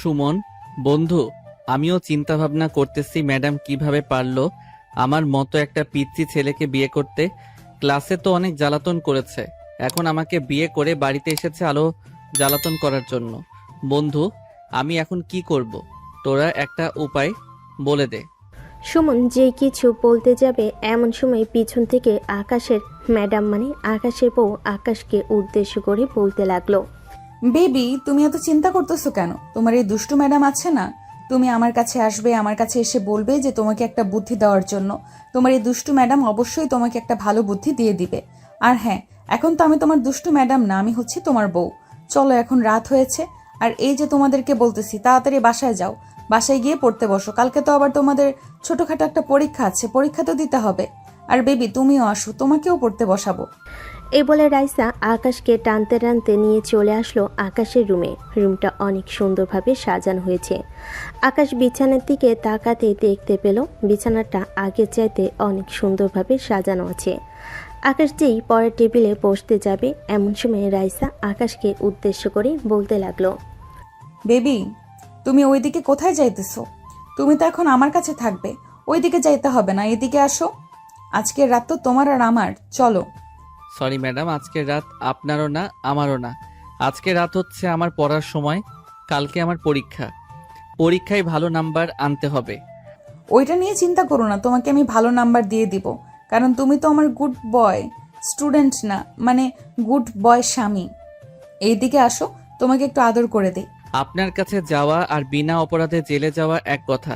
সুমন, বন্ধু, আমিও চিন্তা ভাবনা করতেছি ম্যাডাম কিভাবে পারলো আমার মতো একটা পিচ্চি ছেলেকে বিয়ে করতে। ক্লাসে তো অনেক জ্বালাতন করেছে, এখন আমাকে বিয়ে করে বাড়িতে এসেছে আলো জ্বালাতন করার জন্য। বন্ধু, আমি এখন কি করব? তোরা একটা উপায় বলে দে। সুমন যে কিছু বলতে যাবে এমন সময় পিছন থেকে আকাশের ম্যাডাম মানে আকাশের বউ আকাশকে উদ্দেশ্য করে বলতে লাগলো। বেবি, তুমি এত চিন্তা করতেছো কেন? তোমার এই দুষ্টু ম্যাডাম আছে না, তুমি আমার কাছে আসবে, আমার কাছে এসে বলবে যে তোমাকে একটা বুদ্ধি দেওয়ার জন্য। তোমার এই দুষ্টু ম্যাডাম অবশ্যই তোমাকে একটা ভালো বুদ্ধি দিয়ে দিবে। আর হ্যাঁ, এখন তো আমি তোমার দুষ্টু ম্যাডাম না, আমি হচ্ছি তোমার বউ। চলো, এখন রাত হয়েছে। আর এই যে তোমাদেরকে বলতেছি, তাড়াতাড়ি বাসায় যাও, বাসায় গিয়ে পড়তে বসো। কালকে তো আবার তোমাদের ছোটখাটো একটা পরীক্ষা আছে, পরীক্ষা তো দিতে হবে। আর বেবি, তুমিও আসো, তোমাকেও পড়তে বসাবো। এই বলে রাইসা আকাশকে টানতে টানতে নিয়ে চলে আসলো আকাশের রুমে। রুমটা অনেক সুন্দরভাবে সাজানো হয়েছে। আকাশ বিছানার দিকে তাকাতে দেখতে পেল বিছানাটা আগের চাইতে অনেক সুন্দরভাবে সাজানো আছে। আকাশ যেই পরের টেবিলে বসতে যাবে এমন সময় রাইসা আকাশকে উদ্দেশ্য করে বলতে লাগলো। বেবি, তুমি ওইদিকে কোথায় যাইতেছো? তুমি তো এখন আমার কাছে থাকবে, ওইদিকে যাইতে হবে না, এদিকে আসো। আজকের রাত তো তোমার আর আমার, চলো। সরি ম্যাডাম, আজকের রাত আপনারও না আমারও না। আজকের রাত হচ্ছে আমার পড়ার সময়। কালকে আমার পরীক্ষা, পরীক্ষায় ভালো নাম্বার আনতে হবে। ওইটা নিয়ে চিন্তা করো না, তোমাকে আমি ভালো নাম্বার দিয়ে দিব, কারণ তুমি তো আমার গুড বয় স্টুডেন্ট না, মানে গুড বয় স্বামী। এইদিকে আসো, তোমাকে একটু আদর করে দিই। আপনার কাছে যাওয়া আর বিনা অপরাধে জেলে যাওয়া এক কথা।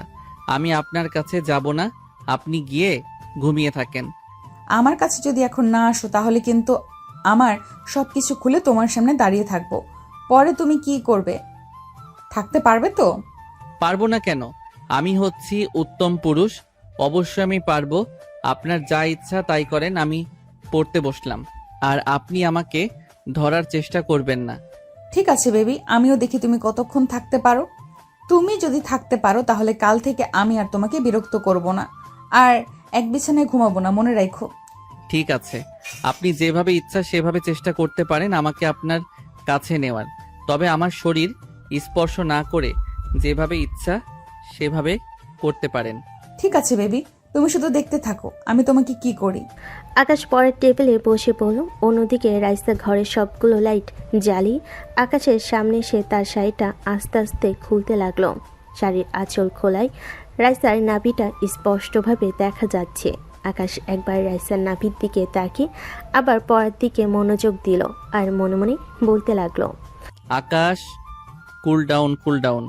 আমি আপনার কাছে যাব না, আপনি গিয়ে ঘুমিয়ে থাকেন। আমার কাছে যদি এখন না আসো তাহলে কিন্তু আমার সবকিছু খুলে তোমার সামনে দাঁড়িয়ে থাকবো। পরে তুমি কি করবে? থাকতে পারবে তো? পারবো না কেন? আমি হচ্ছি উত্তম পুরুষ, অবশ্যই আমি পারবো। আপনার যা ইচ্ছা তাই করেন, আমি পড়তে বসলাম। আর আপনি আমাকে ধরার চেষ্টা করবেন না। ঠিক আছে বেবি, আমিও দেখি তুমি কতক্ষণ থাকতে পারো। তুমি যদি থাকতে পারো তাহলে কাল থেকে আমি আর তোমাকে বিরক্ত করব না, আর এক বিছানায় ঘুমাবো না, মনে রাখো। ঠিক আছে, আপনি যেভাবে ইচ্ছা সেভাবে চেষ্টা করতে পারেন আমাকে আপনার কাছে নেওয়ার। তবে আমার শরীর স্পর্শ না করে যেভাবে ইচ্ছা সেভাবে করতে পারেন। ঠিক আছে বেবি, তুমি শুধু দেখতে থাকো আমি তোমাকে কি করি। আকাশ পরের টেবিলে বসে পড়ল। অন্যদিকে রাইসা ঘরের সবগুলো লাইট জ্বালিয়ে আকাশের সামনে এসে তার শাড়িটা আস্তে আস্তে খুলতে লাগলো। শাড়ির আঁচল খোলায় রাইসার নাভিটা স্পষ্টভাবে দেখা যাচ্ছে। আকাশ একবার রাইসার নাভির দিকে তাকিয়ে আবার পরের দিকে মনোযোগ দিল আর মনে মনে বলতে লাগলো। আকাশ, কুল ডাউন, কুল ডাউন।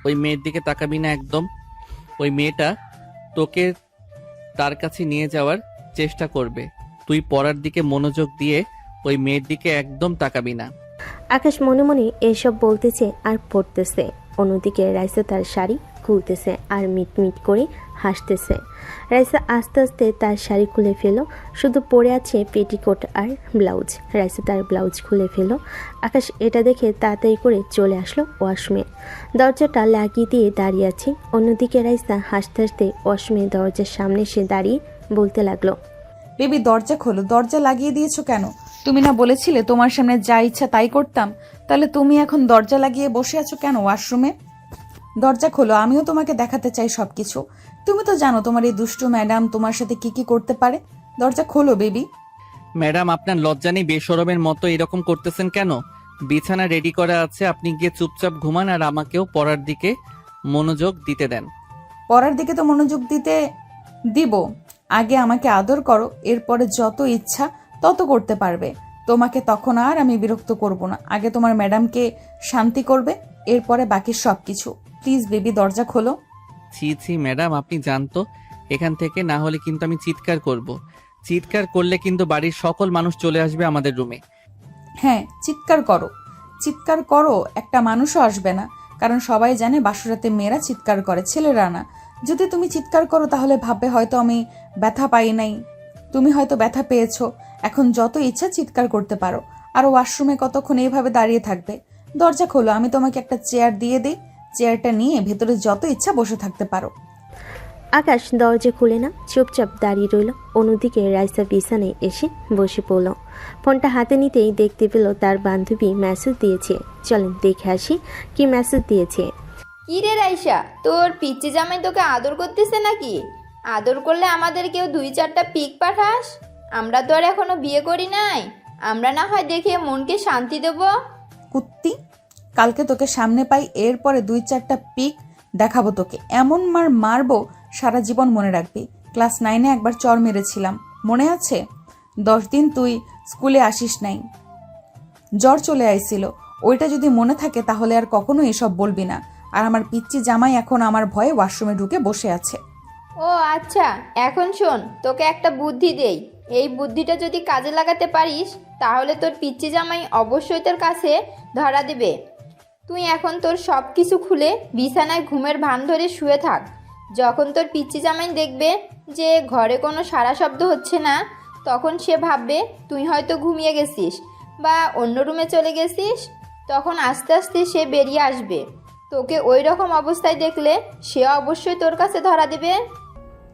ওই মেয়ের দিকে তাকাবি না একদম। ওই মেয়েটা তোকে তার কাছে নিয়ে যাওয়ার চেষ্টা করবে। তুই পড়ার দিকে মনোযোগ দিয়ে ওই মেয়ের দিকে একদম তাকাবি না। আকাশ মনে মনে এসব বলতেছে আর পড়তেছে। অন্যদিকে রাইসা তার শাড়ি খুলতেছে আর মিটমিট করে হাসতেছে। রাইসা আস্তে আস্তে তার শাড়ি খুলে ফেলো, শুধু পরে আছে পেটিকোট আর ব্লাউজ। রাইসা তার ব্লাউজ খুলে ফেলো। আকাশ এটা দেখে তাড়াতাড়ি করে চলে আসলো ওয়াশরুমে। দরজাটা লাগিয়ে দিয়ে দাঁড়িয়ে আছে। অন্যদিকে রাইসা হাসতে হাসতে ওয়াশরুমে দরজার সামনে এসে দাঁড়িয়ে বলতে লাগলো। বেবি, দরজা খোলো, দরজা লাগিয়ে দিয়েছো কেন? তুমি না বলেছিলে তোমার সামনে যা ইচ্ছা তাই করতাম? তাহলে তুমি এখন দরজা লাগিয়ে বসে আছো কেন ওয়াশরুমে? দরজা খোলো, আমিও তোমাকে দেখাতে চাই সবকিছু। তুমি তো জানো তোমার এই দুষ্টু ম্যাডাম তোমার সাথে কি কি করতে পারে। দরজা খোলো বেবি। ম্যাডাম, আপনার লজ্জা নেই? বেশরমের মতো এরকম করতেছেন কেন? বিছানা রেডি করা আছে, আপনি গিয়ে চুপচাপ ঘুমান আর আমাকেও পড়ার দিকে মনোযোগ দিতে দেন। পড়ার দিকে তো মনোযোগ দিতে দিব, আগে আমাকে আদর করো, এরপরে যত ইচ্ছা তত করতে পারবে। তোমাকে তখন আর আমি বিরক্ত করব না। আগে তোমার ম্যাডামকে শান্তি করবে, এরপরে বাকি সবকিছু। প্লিজ বেবি, দরজা খোলো। ছি ছি ম্যাডাম, আপনি জানতো এখান থেকে, না হলে কিন্তু আমি চিৎকার করব। চিৎকার করলে কিন্তু বাড়ির সকল মানুষ চলে আসবে আমাদের রুমে। হ্যাঁ, চিৎকার করো, চিৎকার করো, একটা মানুষও আসবে না, কারণ সবাই জানে বাসরাতে মেয়েরা চিৎকার করে, ছেলেরা না। যদি তুমি চিৎকার করো তাহলে ভাববে হয়তো আমি ব্যথা পাই নাই, তুমি হয়তো ব্যথা পেয়েছো। এখন যত ইচ্ছা চিৎকার করতে পারো। আর ওয়াশরুমে কতক্ষণ এইভাবে দাঁড়িয়ে থাকবে? দরজা খোলো, আমি তোমাকে একটা চেয়ার দিয়ে দিই, চেয়ারটা নিয়ে ভেতরে যত ইচ্ছা বসে থাকতে পারো। আকাশ দরজা খুলে না, চুপচাপ দাঁড়িয়ে রইল। অন্যদিকে রাইসা বিছানায় এসে বসে পড়ল। ফোনটা হাতে নিতেই দেখতে পেল তার বান্ধবী মেসেজ দিয়েছে। চলেন দেখে আসি কি মেসেজ দিয়েছে। কি রে রাইসা, তোর পিচ্চি জামাই তোকে আদর করতেছে নাকি? আদর করলে আমাদের কেউ 2-4টা পিক পাঠাস। আমরা তো আর এখনো বিয়ে করি নাই, আমরা না হয় দেখে মনকে শান্তি দেব। কুত্তি, কালকে তোকে সামনে পাই, এরপরে 2-4টা পিক দেখাবো তোকে, এমন মার মারবো সারা জীবন মনে রাখবি। ক্লাস 9-এ একবার চর মেরেছিলাম, মনে আছে? 10 দিন তুই স্কুলে আসিস নাই, জ্বর চলে আইছিল। ওইটা যদি মনে থাকে তাহলে আর কখনো এসব বলবি না। আর আমার পিচ্চি জামাই এখন আমার ভয়ে ওয়াশরুমে ঢুকে বসে আছে। ও আচ্ছা, এখন শোন, তোকে একটা বুদ্ধি দেই। এই বুদ্ধিটা যদি কাজে লাগাতে পারিস তাহলে তোর পিচ্চি জামাই অবশ্যই তোর কাছে ধরা দেবে। তুই এখন তোর সব কিছু খুলে বিছানায় ঘুমের ভান ধরে শুয়ে থাক। যখন তোর পিচ্চি জামাই দেখবে যে ঘরে কোনো সারা শব্দ হচ্ছে না, তখন সে ভাববে তুই হয়তো ঘুমিয়ে গেছিস বা অন্য রুমে চলে গেছিস। তখন আস্তে আস্তে সে বেরিয়ে আসবে। তোকে ওই রকম অবস্থায় দেখলে সে অবশ্যই তোর কাছে ধরা দেবে।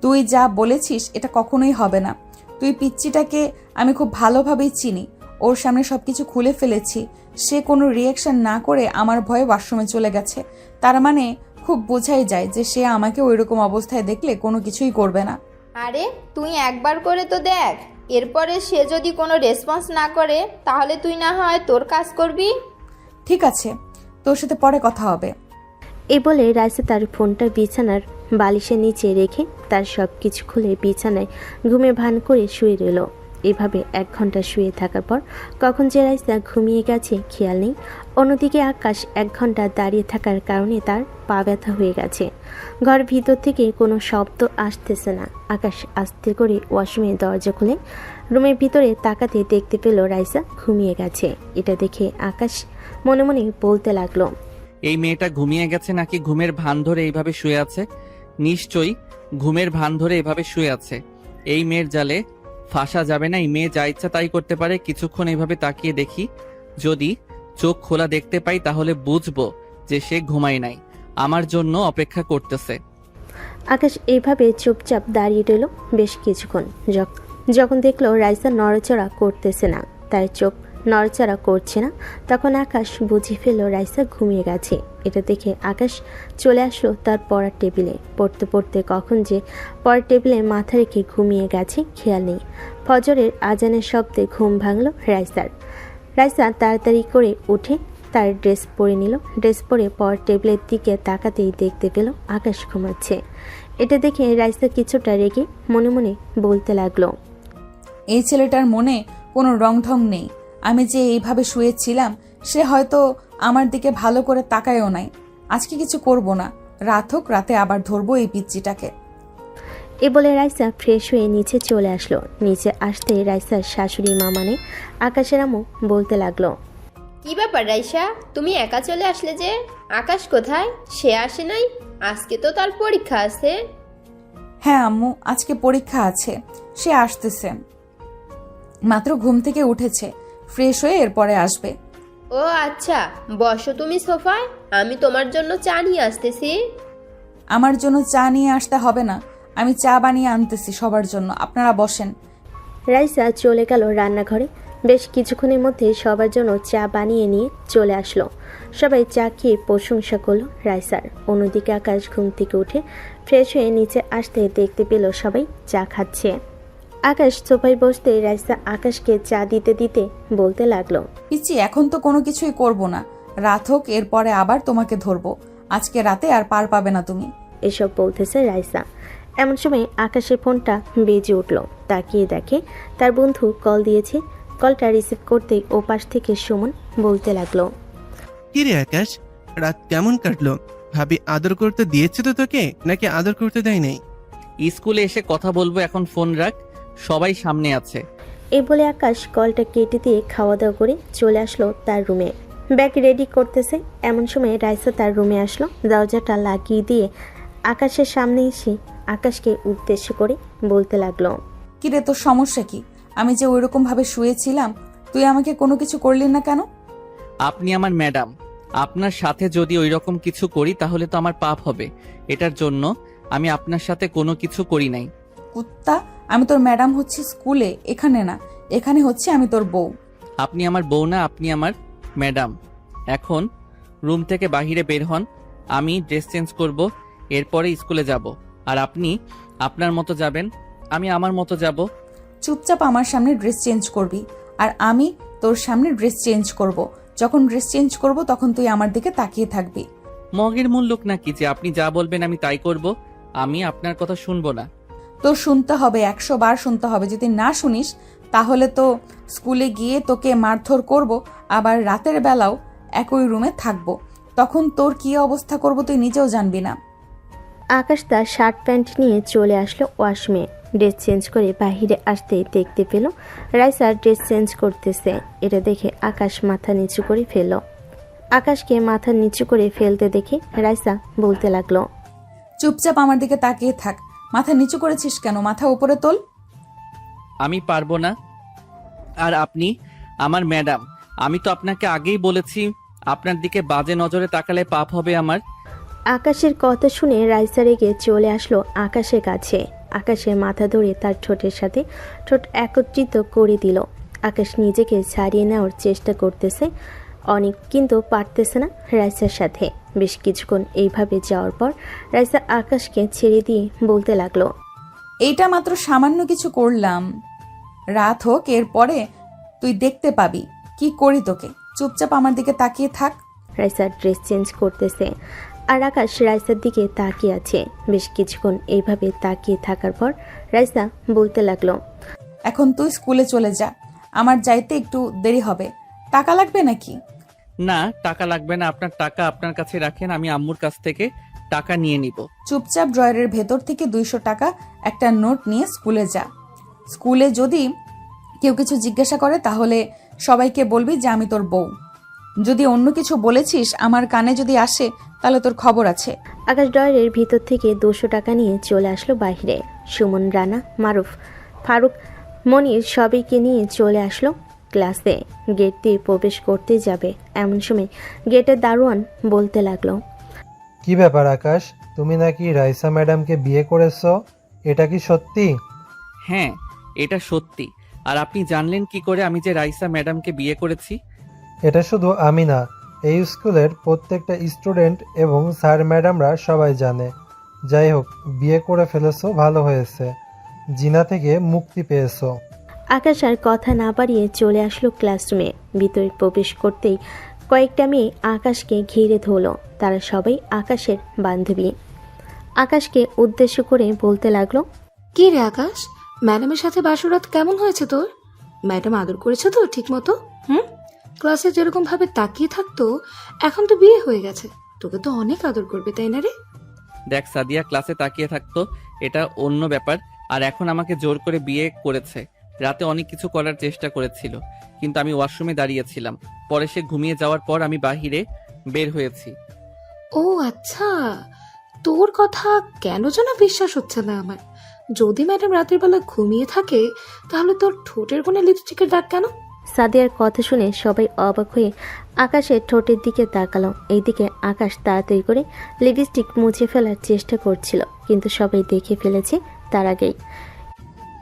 তুই যা বলেছিস এটা কখনোই হবে না। তুই পিচ্চিটাকে আমি খুব ভালোভাবেই চিনি। ওর সামনে সবকিছু খুলে ফেলেছি, সে কোনো রিয়াকশন না করে আমার ভয়ে ওয়াশরুমে চলে গেছে। তার মানে খুব বোঝাই যায় যে সে আমাকে ওইরকম অবস্থায় দেখলে কোনো কিছুই করবে না। আরে তুই একবার করে তো দেখ, এরপরে সে যদি কোনো রেসপন্স না করে তাহলে তুই না হয় তোর কাজ করবি। ঠিক আছে, তোর সাথে পরে কথা হবে। এ বলে রাইসা তার ফোনটা বিছানার বালিশের নিচে রেখে তার সব কিছু খুলে বিছানায় ঘুমে ভান করে শুয়ে রইল। এভাবে 1 ঘন্টা শুয়ে থাকার পর কখন যে রাইসা ঘুমিয়ে গেছে খেয়াল নেই। অন্যদিকে আকাশ 1 ঘন্টা দাঁড়িয়ে থাকার কারণে তার পা ব্যথা হয়ে গেছে। ঘর ভিতর থেকে কোনো শব্দ আসতেছে না। আকাশ আস্তে করে ওয়াশরুমের দরজা খুলে রুমের ভিতরে তাকাতে দেখতে পেল রাইসা ঘুমিয়ে গেছে। এটা দেখে আকাশ মনে মনে বলতে লাগলো, এই মেয়েটা ঘুমিয়ে গেছে নাকি ঘুমের ভান ধরে এইভাবে শুয়ে আছে? নিশ্চয়ই ঘুমের ভান ধরে এভাবে শুয়ে আছে। এই মেয়ের জালে ফাঁসা যাবে না। এই মেয়ে যা ইচ্ছা তাই করতে পারে। কিছুক্ষণ এইভাবে তাকিয়ে দেখি, যদি চোখ খোলা দেখতে পাই তাহলে বুঝবো যে সে ঘুমায় নাই, আমার জন্য অপেক্ষা করতেছে। আকাশ এইভাবে চুপচাপ দাঁড়িয়ে রইল বেশ কিছুক্ষণ। যখন দেখলো রাইসা নড়াচড়া করতেছে না, তার চোখ নড়াচড়া করছে না, তখন আকাশ বুঝে ফেলল রাইসা ঘুমিয়ে গেছে। এটা দেখে আকাশ চলে আসলো তার পড়ার টেবিলে। পড়তে পড়তে কখন যে পড়ার টেবিলে মাথা রেখে ঘুমিয়ে গেছে খেয়াল নেই। ফজরের আজানের শব্দে ঘুম ভাঙল রাইসার। রাইসা তাড়াতাড়ি করে উঠে তার ড্রেস পরে নিল। ড্রেস পরে পড়ার টেবিলের দিকে তাকাতেই দেখতে পেল আকাশ ঘুমাচ্ছে। এটা দেখে রাইসা কিছুটা রেগে মনে মনে বলতে লাগলো, এই ছেলেটার মনে কোনো রং ঢং নেই। আমি যে এইভাবে শুয়েছিলাম সে হয়তো আমার দিকে ভালো করে তাকায়ও নাই। আজকে কিছু করব না, রাত হোক, রাতে আবার ধরবো এই পিচ্চিটাকে। এ বলে রাইসা ফ্রেশ হয়ে নিচে চলে আসলো। নিচে আসতে রাইসার শাশুড়ি মা মানে আকাশের আম্মু বলতে লাগলো, কি ব্যাপার রাইসা, তুমি একা চলে আসলে যে? আকাশ কোথায়? সে আসে নাই? আজকে তো তার পরীক্ষা আছে। হ্যাঁ আম্মু, আজকে পরীক্ষা আছে, সে আসতেছে। মাত্র ঘুম থেকে উঠেছে, ফ্রেশ হয়ে এরপরে আসবে। ও আচ্ছা, বসো তুমি সোফায়, আমি তোমার জন্য চা নিয়ে আসতেছি। আমার জন্য চা নিয়ে আসতে হবে না, আমি চা বানিয়ে আনতেছি সবার জন্য, আপনারা বসেন। রাইসা চলে গেল রান্নাঘরে। বেশ কিছুক্ষণের মধ্যে সবার জন্য চা বানিয়ে নিয়ে চলে আসলো। সবাই চা খেয়ে প্রশংসা করলো রাইসার। অন্যদিকে আকাশ ঘুম থেকে উঠে ফ্রেশ হয়ে নিচে আসতে দেখতে পেল সবাই চা খাচ্ছে। আকাশ সোফায় বসতে রাইসা আকাশকে চা দিতে দিতে বলতে লাগলো, পিচ্চি, এখন তো কোনো কিছুই করব না, রাত হোক, এরপরে আবার তোমাকে ধরবো। আজকে রাতে আর পার পাবে না তুমি। এসব বলতেছে রাইসা। এমন সময় আকাশের ফোনটা বেজে উঠল। তাকিয়ে দেখে তার বন্ধু কল দিয়েছে। কলটা রিসিভ করতেই ওপাশ থেকে সুমন বলতে লাগলো, কি রে আকাশ, রাত কেমন কাটলো? ভাবি আদর করতে দিয়েছে তো তোকে, নাকি আদর করতে দেয় নাই? স্কুলে এসে কথা বলবো, এখন ফোন রাখ, সবাই সামনে আছে। এই বলে আকাশ কলটা কেটে দিয়ে খাওয়া দাওয়া করে চলে আসলো তার রুমে। ব্যাগ রেডি করতেছে। এমন সময় রাইসা তার রুমে আসলো। দরজাটা লাগিয়ে দিয়ে আকাশের সামনে এসে আকাশকে উদ্দেশ্য করে বলতে লাগলো, কিরে, তোর সমস্যা কি? আমি যে ওইরকম ভাবে শুয়েছিলাম, তুই আমাকে কোনো কিছু করলি না কেন? আপনি আমার ম্যাডাম, আপনার সাথে যদি ওই রকম কিছু করি তাহলে তো আমার পাপ হবে। এটার জন্য আমি আপনার সাথে কোনো কিছু করি নাই। কুত্তা, আমি তোর ম্যাডাম হচ্ছে স্কুলে, এখানে না। এখানে হচ্ছে আমি তোর বউ। আপনি আমার বউ না, আপনি আমার ম্যাডাম। এখন রুম থেকে বাহিরে বের হন। আমি ড্রেস চেঞ্জ করব, এরপরে স্কুলে যাব। আর আপনি আপনার মতো যাবেন, আমি আমার মতো যাব। চুপচাপ আমার সামনে ড্রেস চেঞ্জ করবি, আর আমি তোর সামনে ড্রেস চেঞ্জ করব। যখন ড্রেস চেঞ্জ করব তখন তুই আমার দিকে তাকিয়ে থাকবি। মগের মূল লোক নাকি যে আপনি যা বলবেন আমি তাই করব? আমি আপনার কথা শুনবো না। তোর শুনতে হবে, 100 বার শুনতে হবে। যদি না শুনিস তাহলে তো স্কুলে গিয়ে তোকে মারধর করব, আবার রাতের বেলাও একই রুমে থাকবো। তখন তোর কি অবস্থা করব তুই নিজেও জানবি না। আকাশ তার শার্ট প্যান্ট নিয়ে চলে আসলো ওয়াশরুমে। ড্রেস চেঞ্জ করে বাইরে আসতে দেখতে পেল রাইসা ড্রেস চেঞ্জ করতেছে। এটা দেখে আকাশ মাথা নিচু করে ফেলল। আকাশকে মাথা নিচু করে ফেলতে দেখে রাইসা বলতে লাগলো, চুপচাপ আমার দিকে তাকিয়ে থাক। মাথা নিচু করেছিস কেন? মাথা উপরে তোল। আমি পারবো না। আর আপনি আমার ম্যাডাম, আমি তো আপনাকে আগেই বলেছি আপনার দিকে বাজে নজরে তাকালে পাপ হবে আমার। আকাশের কথা শুনে রাইসা রেগে চলে আসলো আকাশের কাছে। আকাশের মাথা ধরে তার ঠোঁটের সাথে ঠোঁট একত্রিত করে দিল। আকাশ নিজেকে ছাড়িয়ে নেওয়ার চেষ্টা করতেছে অনেক, কিন্তু পারতেছে না রাইসার সাথে। বেশ কিছুক্ষণ এইভাবে যাওয়ার পর রাইসা আকাশকে ছেড়ে দিয়ে বলতে লাগলো, এইটা মাত্র সামান্য কিছু করলাম। রাত হোক, এরপরে তুই দেখতে পাবি কি করি তোকে। চুপচাপ আমার দিকে তাকিয়ে থাক। রাইসা ড্রেস চেঞ্জ করতেছে আর আকাশ রাইসার দিকে তাকিয়ে আছে। বেশ কিছুক্ষণ এইভাবে তাকিয়ে থাকার পর রাইসা বলতে লাগলো, এখন তুই স্কুলে চলে যা, আমার যাইতে একটু দেরি হবে। টাকা লাগবে নাকি? না, টাকা লাগবে না। আপনার টাকা আপনার কাছে রাখেন, আমি আম্মুর কাছ থেকে টাকা নিয়ে নিব। চুপচাপ ড্রয়ারের ভেতর থেকে 200 টাকা একটা নোট নিয়ে স্কুলে যা। স্কুলে যদি কেউ কিছু জিজ্ঞাসা করে তাহলে সবাইকে বলবি যে আমি তোর বউ। যদি অন্য কিছু বলেছিস আমার কানে যদি আসে তাহলে তোর খবর আছে। আকাশ ড্রয়ারের ভিতর থেকে 200 টাকা নিয়ে চলে আসলো বাইরে। সুমন, রানা, মারুফ, ফারুক, মনির সবাইকে নিয়ে চলে আসলো ক্লাসে। গেট দিয়ে প্রবেশ করতে যাবে এমন সময় গেটের দারোয়ান বলতে লাগলো, কি ব্যাপার আকাশ, তুমি নাকি রাইসা ম্যাডামকে বিয়ে করেছো? এটা কি সত্যি? হ্যাঁ, এটা সত্যি। আর আপনি জানলেন কি করে আমি যে রাইসা ম্যাডামকে বিয়ে করেছি? এটা শুধু আমি না, এই স্কুলের প্রত্যেকটা স্টুডেন্ট এবং স্যার ম্যাডামরা সবাই জানে। যাই হোক, বিয়ে করে ফেলেছো, ভালো হয়েছে। জিনা থেকে মুক্তি পেয়েছো। আকাশ আর কথা না বাড়িয়ে চলে আসলো ক্লাসরুমে। ভিতরে প্রবেশ করতেই কয়েকটা মেয়ে আকাশকে ঘিরে ধরলো। তারা সবাই আকাশের বান্ধবী। আকাশকে উদ্দেশ্য করে বলতে লাগলো, কি রে আকাশ, ম্যাডামের সাথে বাসরাত কেমন হয়েছে তোর? ম্যাডাম আদর করেছে তো ঠিক মতো? ক্লাসে যেরকম ভাবে তাকিয়ে থাকতো, এখন তো বিয়ে হয়ে গেছে, তোকে তো অনেক আদর করবে, তাই না রে? দেখ সাদিয়া ক্লাসে তাকিয়ে থাকতো, এটা অন্য ব্যাপার। আর এখন আমাকে জোর করে বিয়ে করেছে। রাতে অনেক কিছু করার চেষ্টা করেছিল, কিন্তু আমি ওয়াশরুমে দাঁড়িয়েছিলাম। পরে সে ঘুমিয়ে যাওয়ার পর আমি বাহিরে বের হয়েছি। ও আচ্ছা, তোর কথা কেন যেন বিশ্বাস হচ্ছে না আমার। যদি ম্যাডাম রাতের বেলা ঘুমিয়ে থাকে, তাহলে তোর ঠোঁটের কোণে লিপস্টিকের দাগ কেন? সাদিয়ার কথা শুনে সবাই অবাক হয়ে আকাশের ঠোঁটের দিকে তাকালো। এইদিকে আকাশ তাড়াতাড়ি করে লিপস্টিক মুছে ফেলার চেষ্টা করছিল, কিন্তু সবাই দেখে ফেলেছে তার আগেই।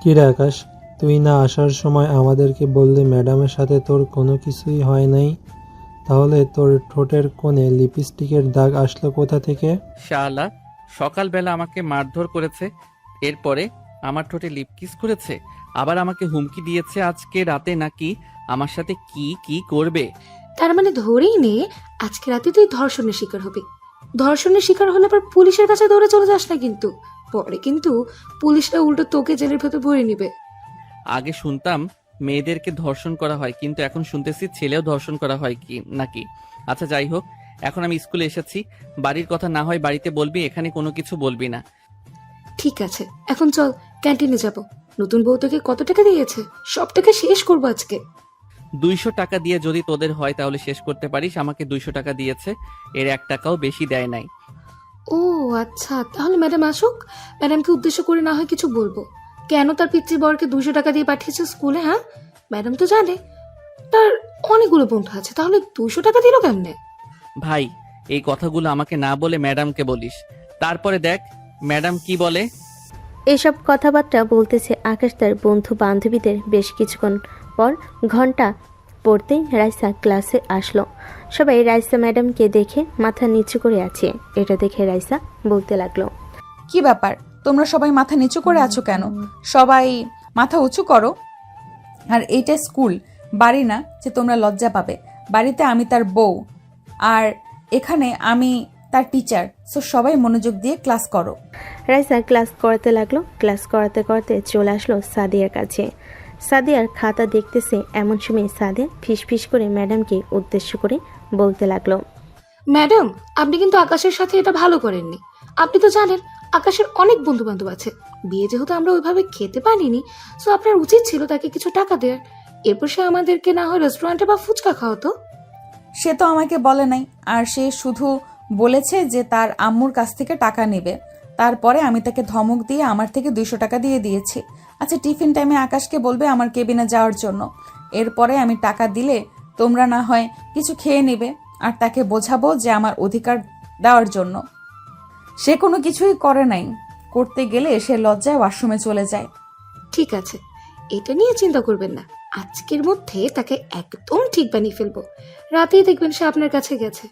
কি রে আকাশ, তুই না আসার সময় আমাদেরকে বললে ম্যাডামের সাথে তোর কোনো কিছুই হয় নাই, তাহলে তোর ঠোঁটের কোণে লিপস্টিকের দাগ আসলো কোথা থেকে? শালা, সকালবেলা আমাকে মারধর করেছে, এরপরে আমার ঠোঁটে লিপ কিস করেছে, আবার আমাকে হুমকি দিয়েছে আজকে রাতে নাকি আমার সাথে কি কি করবে। তার মানে ধরেই নে আজকে রাতে তুই ধর্ষণের শিকার হবি। ধর্ষণের শিকার হলে আবার পুলিশের কাছে দৌড়ে চলে যাস না কিন্তু, পরে কিন্তু পুলিশরা উল্টো তোকে জেলের ভেতর ভরে নিবে। আগে শুনতাম মেয়েদেরকে ধর্ষণ করা হয়, কিন্তু এখন শুনতেছি ছেলেও ধর্ষণ করা হয় কি নাকি। আচ্ছা যাই হোক, এখন আমি স্কুলে এসেছি। বাড়ির কথা না হয় বাড়িতে বলবি, এখানে কোনো কিছু বলবি না। ঠিক আছে, এখন চল ক্যান্টিনে যাব। নতুন বউ তোকে কত টাকা দিয়েছে? সব টাকা শেষ করবো আজকে। 200 টাকা দিয়ে যদি তোদের হয় তাহলে শেষ করতে পারিস। আমাকে 200 টাকা দিয়েছে, এর 1 টাকাও বেশি দেয় নাই। ও আচ্ছা, তাহলে ম্যাডাম আসুক, ম্যাডামকে উদ্দেশ্য করে না হয় কিছু বলবো। কেন তার পিতৃ বরকে 200 টাকা দিয়ে পাঠিয়েছে স্কুলে? হ্যাঁ, ম্যাডাম তো জানে তার অনেকগুলো বন্ধু আছে, তাহলে 200 টাকা দিল কেমনে? ভাই, এই কথাগুলো আমাকে না বলে ম্যাডামকে বলিস। তারপরে দেখ ম্যাডাম কি বলে? এসব কথাবার্তা বলতেছে আকাশ তার বন্ধু বান্ধবীদের। বেশ কিছুক্ষণ পর ঘন্টা পড়তেই রাইসা ক্লাসে আসলো। সবাই রাইসা ম্যাডামকে দেখে মাথা নিচু করে আছে। এটা দেখে রাইসা বলতে লাগলো, কি ব্যাপার, তোমরা সবাই মাথা নিচু করে আছো কেন? সবাই মাথা উঁচু করো। আর এইটা স্কুল, বাড়ি না যে তোমরা লজ্জা পাবে। বাড়িতে আমি তার বউ, আর এখানে আমি তার টিচার। সো সবাই মনোযোগ দিয়ে ক্লাস করো। রাইসা ক্লাস করাতে লাগলো। ক্লাস করাতে করাতে চলে আসলো সাদিয়ার কাছে। সাদিয়ার খাতা দেখতেছে। এমন সময় সাদিয়া ফিসফিস করে ম্যাডামকে উদ্দেশ্য করে বলতে লাগলো, ম্যাডাম, আপনি কিন্তু আকাশের সাথে এটা ভালো করেননি। আপনি তো জানেন আকাশের অনেক বন্ধু বান্ধব আছে। বিয়ে যেহেতু আমরা ওইভাবে খেতে পারিনি, সো আপনার উচিত ছিল তাকে কিছু টাকা দেওয়ার। এরপর সে আমাদেরকে না হয় রেস্টুরেন্টে বা ফুচকা খাওয়াতো। সে তো আমাকে বলে নাই, আর সে শুধু বলেছে যে তার আম্মুর কাছ থেকে টাকা নেবে। তারপরে আমি তাকে ধমক দিয়ে আমার থেকে 200 টাকা দিয়ে দিয়েছি। আচ্ছা, টিফিন টাইমে আকাশকে বলবে আমার কেবিনে যাওয়ার জন্য। এরপরে আমি টাকা দিলে তোমরা না হয় কিছু খেয়ে নেবে, আর তাকে বোঝাবো যে আমার অধিকার দেওয়ার জন্য। সে কোনো কিছুই করে নাই। করতে গেলে সে লজ্জায় ওয়াশরুমে চলে যায়। ঠিক আছে, এটা নিয়ে চিন্তা করবেন না। আজকের মধ্যে তাকে একদম ঠিক বানিয়ে ফেলবো। রাতেই দেখবেন সে আপনার কাছে গেছে।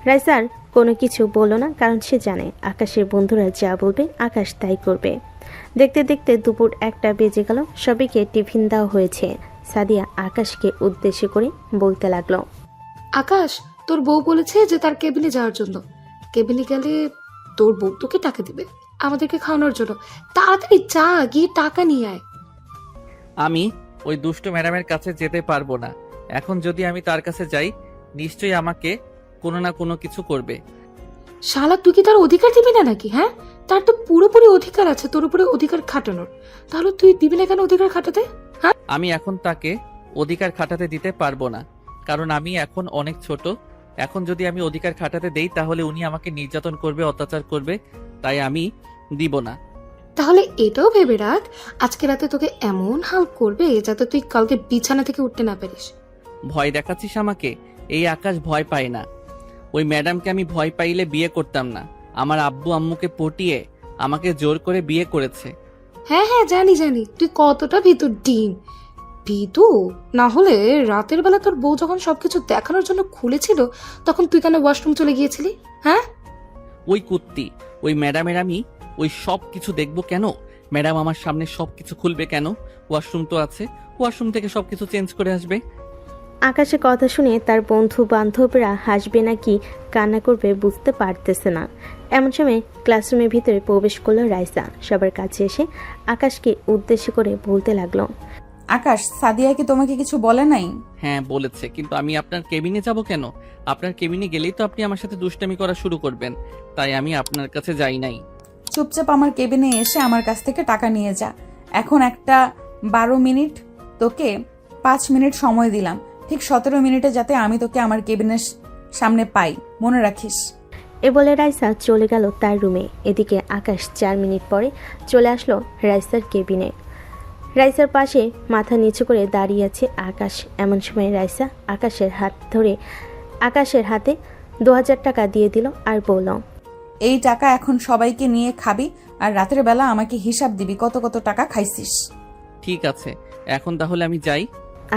রাইসা আর কোনো কিছু বলল না, কারণ সে জানে আকাশের বন্ধুরা যা বলবে আকাশ তাই করবে। দেখতে দেখতে দুপুর 1টা বেজে গেল। সবাইকে টিফিন দেওয়া হয়েছে। সাদিয়া আকাশকে উদ্দেশ্য করে বলতে লাগলো, আকাশ, তোর বউ বলেছে যে তার কেবিনে যাওয়ার জন্য। কেবিনে গেলে তোর বউ তোকে টাকা দিবে আমাদেরকে খাওয়ানোর জন্য। তাড়াতাড়ি চা গিয়ে টাকা নিয়ে আয়। আমি ওই দুষ্ট ম্যাডামের কাছে যেতে পারবো না। এখন যদি আমি তার কাছে যাই, নিশ্চয়ই আমাকে কোনো না কোনো কিছু করবে। শালা, তুই কি তার অধিকার দিবি না নাকি? হ্যাঁ, তার তো পুরোপুরি অধিকার আছে তোর উপরে অধিকার খাটানোর। তাহলে তুই দিবি না কেন অধিকার খাটাতে? হ্যাঁ, আমি এখন তাকে অধিকার খাটাতে দিতে পারবো না, কারণ আমি এখন অনেক ছোট। এখন যদি আমি অধিকার খাটাতে দেই তাহলে উনি আমাকে নির্যাতন করবে, অত্যাচার করবে। তাই আমি দিব না। তাহলে এটাও ভেবে রাখ, আজকে রাতে তোকে এমন হাল করবে যাতে তুই কালকে বিছানা থেকে উঠতে না পারিস। ভয় দেখাচ্ছিস আমাকে? এই আকাশ ভয় পায় না। ওই ম্যাডামকে আমি ভয় পাইলে বিয়ে করতাম না। আমার আব্বু আম্মুকে পটিয়ে আমাকে জোর করে বিয়ে করেছে। হ্যাঁ হ্যাঁ, জানি জানি তুই কতটা ভিতর ডিম। ভিতু না হলে রাতের বেলা তোর বউ যখন সবকিছু দেখানোর জন্য খুলেছিল, তখন তুই কেন ওয়াশরুম চলে গিয়েছিলি? হ্যাঁ, ওই কুত্তি, ওই ম্যাডামের আমি ওই সব কিছু দেখবো কেন? ম্যাডাম আমার সামনে সবকিছু খুলবে কেন? ওয়াশরুম তো আছে, ওয়াশরুম থেকে সবকিছু চেঞ্জ করে আসবে। আকাশের কথা শুনে তার বন্ধু বান্ধবরা হাসবে নাকি কান্না করবে বুঝতে পারতেছে না। এমন সময় ক্লাসরুমের ভিতরে প্রবেশ করলো রাইসা। সবার কাছে এসে আকাশকে উদ্দেশ্য করে বলতে লাগলো, আকাশ, সাদিয়া কি তোমাকে কিছু বলে নাই? হ্যাঁ বলেছে, কিন্তু আমি আপনার কেবিনে যাব কেন? আপনার কেবিনে গেলেই তো আপনি আমার সাথে দুষ্টামি করা শুরু করবেন। তাই আমি আপনার কাছে যাই নাই। চুপচাপ আমার কেবিনে এসে আমার কাছ থেকে টাকা নিয়ে যা। এখন একটা 12 মিনিট, তোকে 5 মিনিট সময় দিলাম। ঠিক 17 মিনিটে যাতে আমি তোকে আমার কেবিনের সামনে পাই, মনে রাখিস। এ বলে রাইসা চলে গেল তার রুমে। এদিকে আকাশ 4 মিনিট পরে চলে আসলো রাইসার কেবিনে। রাইসার পাশে মাথা নিচু করে দাঁড়িয়ে আছে আকাশ। এমন সময় রাইসা আকাশের হাত ধরে আকাশের হাতে 2000 টাকা দিয়ে দিল আর বলল, এই টাকা এখন সবাইকে নিয়ে খাবি, আর রাতের বেলা আমাকে হিসাব দিবি কত কত টাকা খাইছিস। ঠিক আছে, এখন তাহলে আমি যাই।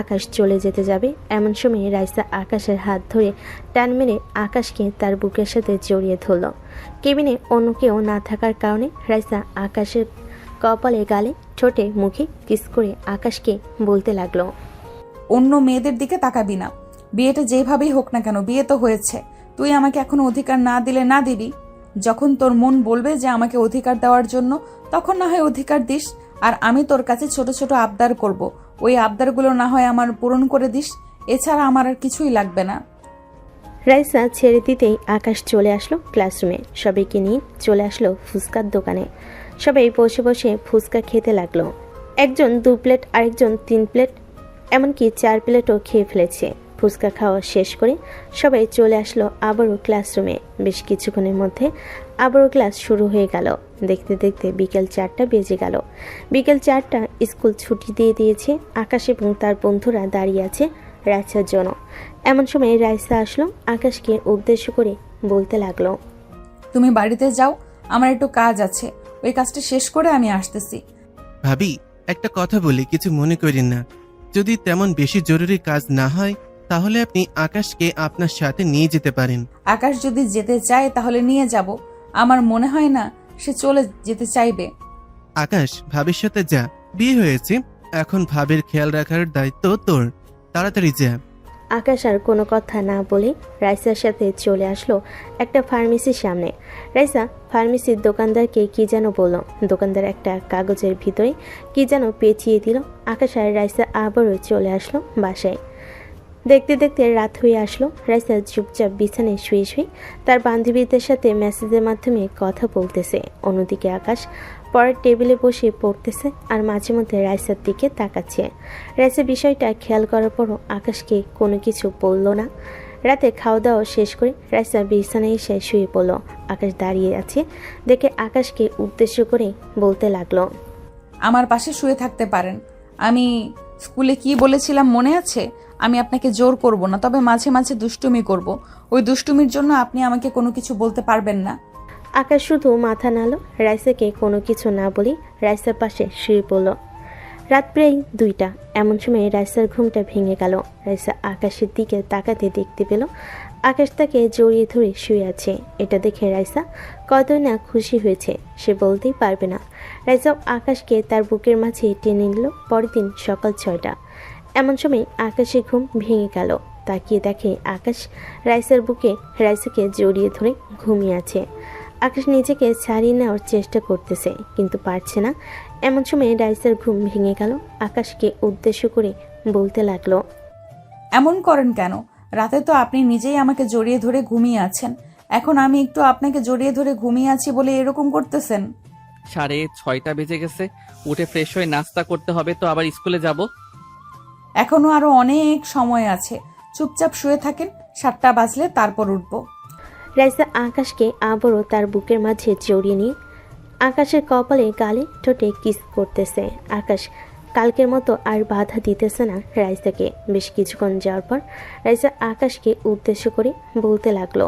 আকাশ চলে যেতে যাবে এমন সময় রাইসা আকাশের হাত ধরে টান মেরে আকাশকে তার বুকের সাথে জড়িয়ে ধরল। কেবিনে অন্য কেউ না থাকার কারণে রাইসা আকাশের কপালে, গালে, ঠোঁটে, মুখে কিস করে আকাশকে বলতে লাগলো, অন্য মেয়েদের দিকে তাকাবি না। বিয়েটা যেভাবেই হোক না কেন, বিয়ে তো হয়েছে। তুই আমাকে এখন অধিকার না দিলে না দিবি। যখন তোর মন বলবে যে আমাকে অধিকার দেওয়ার জন্য, তখন না হয় অধিকার দিস। আর আমি তোর কাছে ছোট ছোট আবদার করব। ওই আবদারগুলো না হয় আমার পূরণ করে দিস। এছাড়া আমার আর কিছুই লাগবে না। রাইসা ছেড়ে দিতেই আকাশ চলে আসলো ক্লাসরুমে। সবাইকে নিয়ে চলে আসলো ফুচকার দোকানে। সবাই বসে বসে ফুচকা খেতে লাগলো। একজন 2 প্লেট, আরেকজন 3 প্লেট, এমনকি 4 প্লেটও খেয়ে ফেলেছে। ফুচকা খাওয়া শেষ করে সবাই চলে আসলো আবারও ক্লাসরুমে। বেশ কিছুক্ষণের মধ্যে আবারও ক্লাস শুরু হয়ে গেল। দেখতে দেখতে বিকেল 4টা বেজে গেল। বিকেল 4টা, স্কুল ছুটি দিয়ে দিয়েছে। আকাশ এবং তার বন্ধুরা দাঁড়িয়ে আছে রাইসার জন্য। এমন সময় রাইসা আসলো, আকাশকে উদ্দেশ্য করে বলতে লাগলো, তুমি বাড়িতে যাও, আমার একটু কাজ আছে, ওই কাজটা শেষ করে আমি আসতেছি। ভাবি, একটা কথা বলি, কিছু মনে করেন না। যদি তেমন বেশি জরুরি কাজ না হয় তাহলে আপনি আকাশকে আপনার সাথে নিয়ে যেতে পারেন। আকাশ যদি যেতে চায় তাহলে নিয়ে যাব। আমার মনে হয় না সে চলে যেতে চাইবে। আকাশ, ভাবির সাথে যা, বিয়ে হয়েছে, এখন ভাবির খেয়াল রাখার দায়িত্ব তোর। তাড়াতাড়ি যা। আকাশ আর কোনো কথা না বলে রাইসার সাথে চলে আসলো একটা ফার্মেসির সামনে। রাইসা ফার্মেসির দোকানদারকে কি যেন বলল। দোকানদার একটা কাগজের ভিতরে কি যেন পেঁচিয়ে দিল। আকাশ আর রাইসা আবারও চলে আসলো বাসায়। দেখতে দেখতে রাত হয়ে আসলো। রাইসা চুপচাপ বিছানায় শুয়ে শুয়ে তার বান্ধবীদের সাথে মেসেজের মাধ্যমে কথা বলতেছে। অন্যদিকে আকাশ পরের টেবিলে বসে পড়তেছে আর মাঝে মধ্যে রাইসার দিকে তাকাচ্ছে। রাইসা বিষয়টা খেয়াল করার পরও আকাশকে কোনো কিছু বলল না। রাতে খাওয়া দাওয়া শেষ করে রাইসা বিছানায় এসে শুয়ে পড়ল। আকাশ দাঁড়িয়ে আছে দেখে আকাশকে উদ্দেশ্য করে বলতে লাগলো, আমার পাশে শুয়ে থাকতে পারেন। আমি স্কুলে কি বলেছিলাম মনে আছে? আমি আপনাকে জোর করব না, তবে মাঝে মাঝে দুষ্টুমি করব। ওই দুষ্টুমির জন্য আপনি আমাকে কোনো কিছু বলতে পারবেন না। আকাশ শুধু মাথা নাড়ল। রাইসাকে কোনো কিছু না বলি রাইসার পাশে শুয়ে পড়ল। রাত প্রায় 2টা। এমন সময় রাইসার ঘুমটা ভেঙে গেল। রাইসা আকাশের দিকে তাকাতে দেখতে পেল আকাশ তাকে জড়িয়ে ধরে শুয়ে আছে। এটা দেখে রাইসা কতই না খুশি হয়েছে সে বলতেই পারবে না। রাইসাও আকাশকে তার বুকের মাঝে টেনে নিল। পরের দিন সকাল 6টা। এমন সময় আকাশের ঘুম ভেঙে গেল। তাকিয়ে দেখে আকাশ রাইসার বুকে রাইসাকে জড়িয়ে ধরে ঘুমিয়ে আছে। আকাশ নিজেকে ছাড়িয়ে নেওয়ার চেষ্টা করতেছে কিন্তু পারছে না। এমন সময় রাইসার ঘুম ভেঙে গেল। আকাশকে উদ্দেশ্য করে বলতে লাগলো, এমন করেন কেন? রাতে তো আপনি নিজেই আমাকে জড়িয়ে ধরে ঘুমিয়ে আছেন, এখন আমি একটু আপনাকে জড়িয়ে ধরে ঘুমিয়ে আছি বলে এরকম করতেছেন? 6:30 বেজে গেছে, উঠে ফ্রেশ হয়ে নাস্তা করতে হবে, তো আবার স্কুলে যাব। এখনো আরো অনেক সময় আছে, চুপচাপ শুয়ে থাকেন, 7টা বাজলে তারপর উঠবো। রাইসা আকাশকে আবারও তার বুকের মাঝে জড়িয়ে নিয়ে আকাশের কপালে গালে ঠোঁটে কিস করতেছে। আকাশ কালকের মতো আর বাধা দিতেছে না রাইসাকে। বেশ কিছুক্ষণ যাওয়ার পর রাইসা আকাশকে উদ্দেশ্য করে বলতে লাগলো,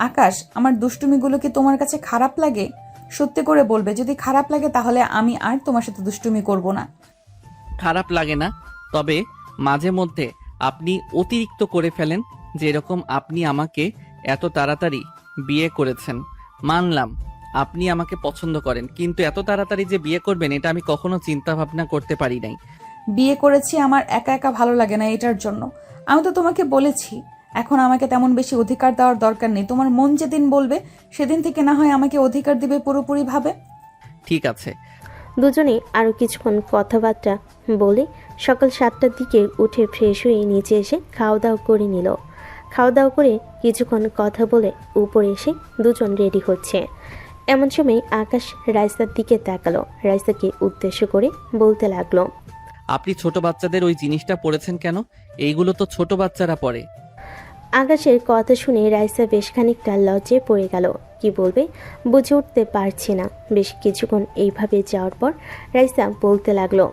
আকাশ, আমার দুষ্টুমিগুলো কি তোমার কাছে খারাপ লাগে? সত্যি করে বলবে, যদি খারাপ লাগে তাহলে আমি আর তোমার সাথে দুষ্টুমি করব না। খারাপ লাগে না, তবে মাঝে মধ্যে আপনি অতিরিক্ত করে ফেলেন। যেরকম আপনি আমাকে এত তাড়াতাড়ি বিয়ে করেছেন, মানলাম আপনি আমাকে পছন্দ করেন, কিন্তু এত তাড়াতাড়ি যে বিয়ে করবেন এটা আমি কখনো চিন্তা ভাবনা করতে পারি নাই। বিয়ে করেছি আমার একা একা ভালো লাগে না, এটার জন্য। আমি তো তোমাকে বলেছি এখন আমাকে তেমন বেশি অধিকার দেওয়ার দরকার নেই। তোমার মন যেদিন বলবে সেদিন থেকে না হয় আমাকে অধিকার দিবে পুরোপুরি ভাবে। ঠিক আছে। দুজনে আরও কিছুক্ষণ কথাবার্তা বলে সকাল 7টার দিকে উঠে ফ্রেশ হয়ে নিচে এসে খাওয়া দাওয়া করে নিল। খাওয়া দাওয়া করে কিছুক্ষণ কথা বলে উপরে এসে দুজন রেডি হচ্ছে। এমন সময় আকাশ রাইসার দিকে তাকালো। রাইসাকে উদ্দেশ্য করে বলতে লাগলো, আপনি ছোট বাচ্চাদের ওই জিনিসটা পড়েছেন কেন? এইগুলো তো ছোট বাচ্চারা পড়ে। আকাশের কথা শুনে রাইসা বেশ খানিকটা লজ্জায় পড়ে গেল। কি বলবে বুঝে উঠতে পারছে না। বেশ কিছুক্ষণ এইভাবে যাওয়ার পর রাইসা বলতে লাগলো,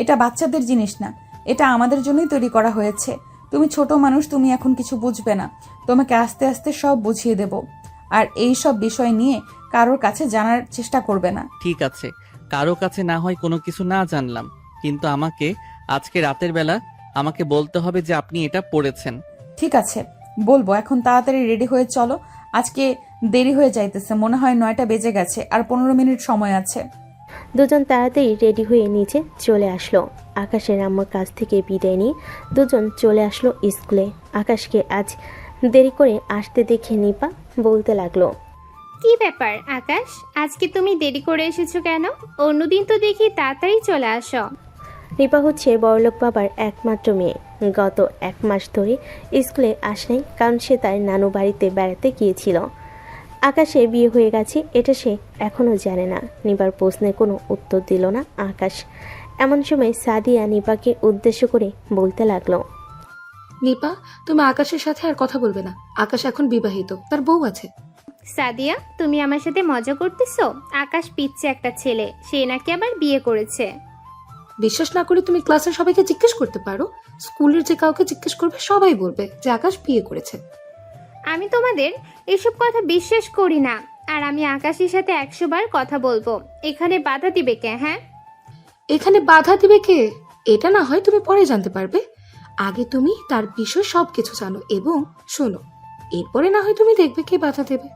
এটা বাচ্চাদের জিনিস না, এটা আমাদের জন্যই তৈরি করা হয়েছে। তুমি ছোট মানুষ, তুমি এখন কিছু বুঝবে না, তোমাকে আস্তে আস্তে সব বুঝিয়ে দেব। আর এই সব বিষয় নিয়ে কারোর কাছে জানার চেষ্টা করবে না। ঠিক আছে, কারো কাছে না হয় কোনো কিছু না জানলাম, কিন্তু আমাকে আজকে রাতের বেলা আমাকে বলতে হবে যে আপনি এটা পড়েছেন। ঠিক আছে, বলবো। এখন তাড়াতাড়ি রেডি হয়ে চলো, আজকে দেরি হয়ে যাইতেছে, মনে হয় 9টা বেজে গেছে, আর 15 মিনিট সময় আছে। দুজন তাড়াতাড়ি রেডি হয়ে নিচে চলে আসলো। আকাশের আম্মুর কাছ থেকে বিদায় নিয়ে দুজন চলে আসলো স্কুলে। আকাশকে আজ দেরি করে আসতে দেখে নিপা বলতে লাগলো, কি ব্যাপার আকাশ, আজকে তুমি দেরি করে এসেছো কেন? অন্যদিন তো দেখি তাড়াতাড়ি চলে আসো। নিপা হচ্ছে বড়লোক বাবার একমাত্র মেয়ে। গত 1 মাস ধরে স্কুলে আসেনি, কারণ সে তার নানু বাড়িতে বেড়াতে গিয়েছিল। আকাশের বিয়ে হয়ে গেছে এটা সে এখনও জানে না। নিপার প্রশ্নের কোনো উত্তর দিল না আকাশ। এমন সময় সাদিয়া নিপাকে উদ্দেশ্য করে বলতে লাগলো, নিপা, তুমি আকাশের সাথে আর কথা বলবে না। আকাশ এখন বিবাহিত, তার বউ আছে। সাদিয়া, তুমি আমার সাথে মজা করতেছো? আকাশ পিচ্ছে একটা ছেলে, সে নাকি আবার বিয়ে করেছে। বিশ্বাস না করে তুমি ক্লাসের সবাইকে জিজ্ঞেস করতে পারো। স্কুলের যে কাউকে জিজ্ঞেস করবে সবাই বলবে যে আকাশ বিয়ে করেছে। আমি তোমাদের এসব কথা বিশ্বাস করি না। আর আমি আকাশের সাথে 100 বার কথা বলবো। এখানে বাধা দিবে কে? হ্যাঁ, এখানে বাধা দিবে কে এটা না হয় তুমি পরে জানতে পারবে। আগে তুমি তার বিষয় সবকিছু জানো এবং শোনো, এরপরে না হয় তুমি দেখবে কে বাধা দেবে।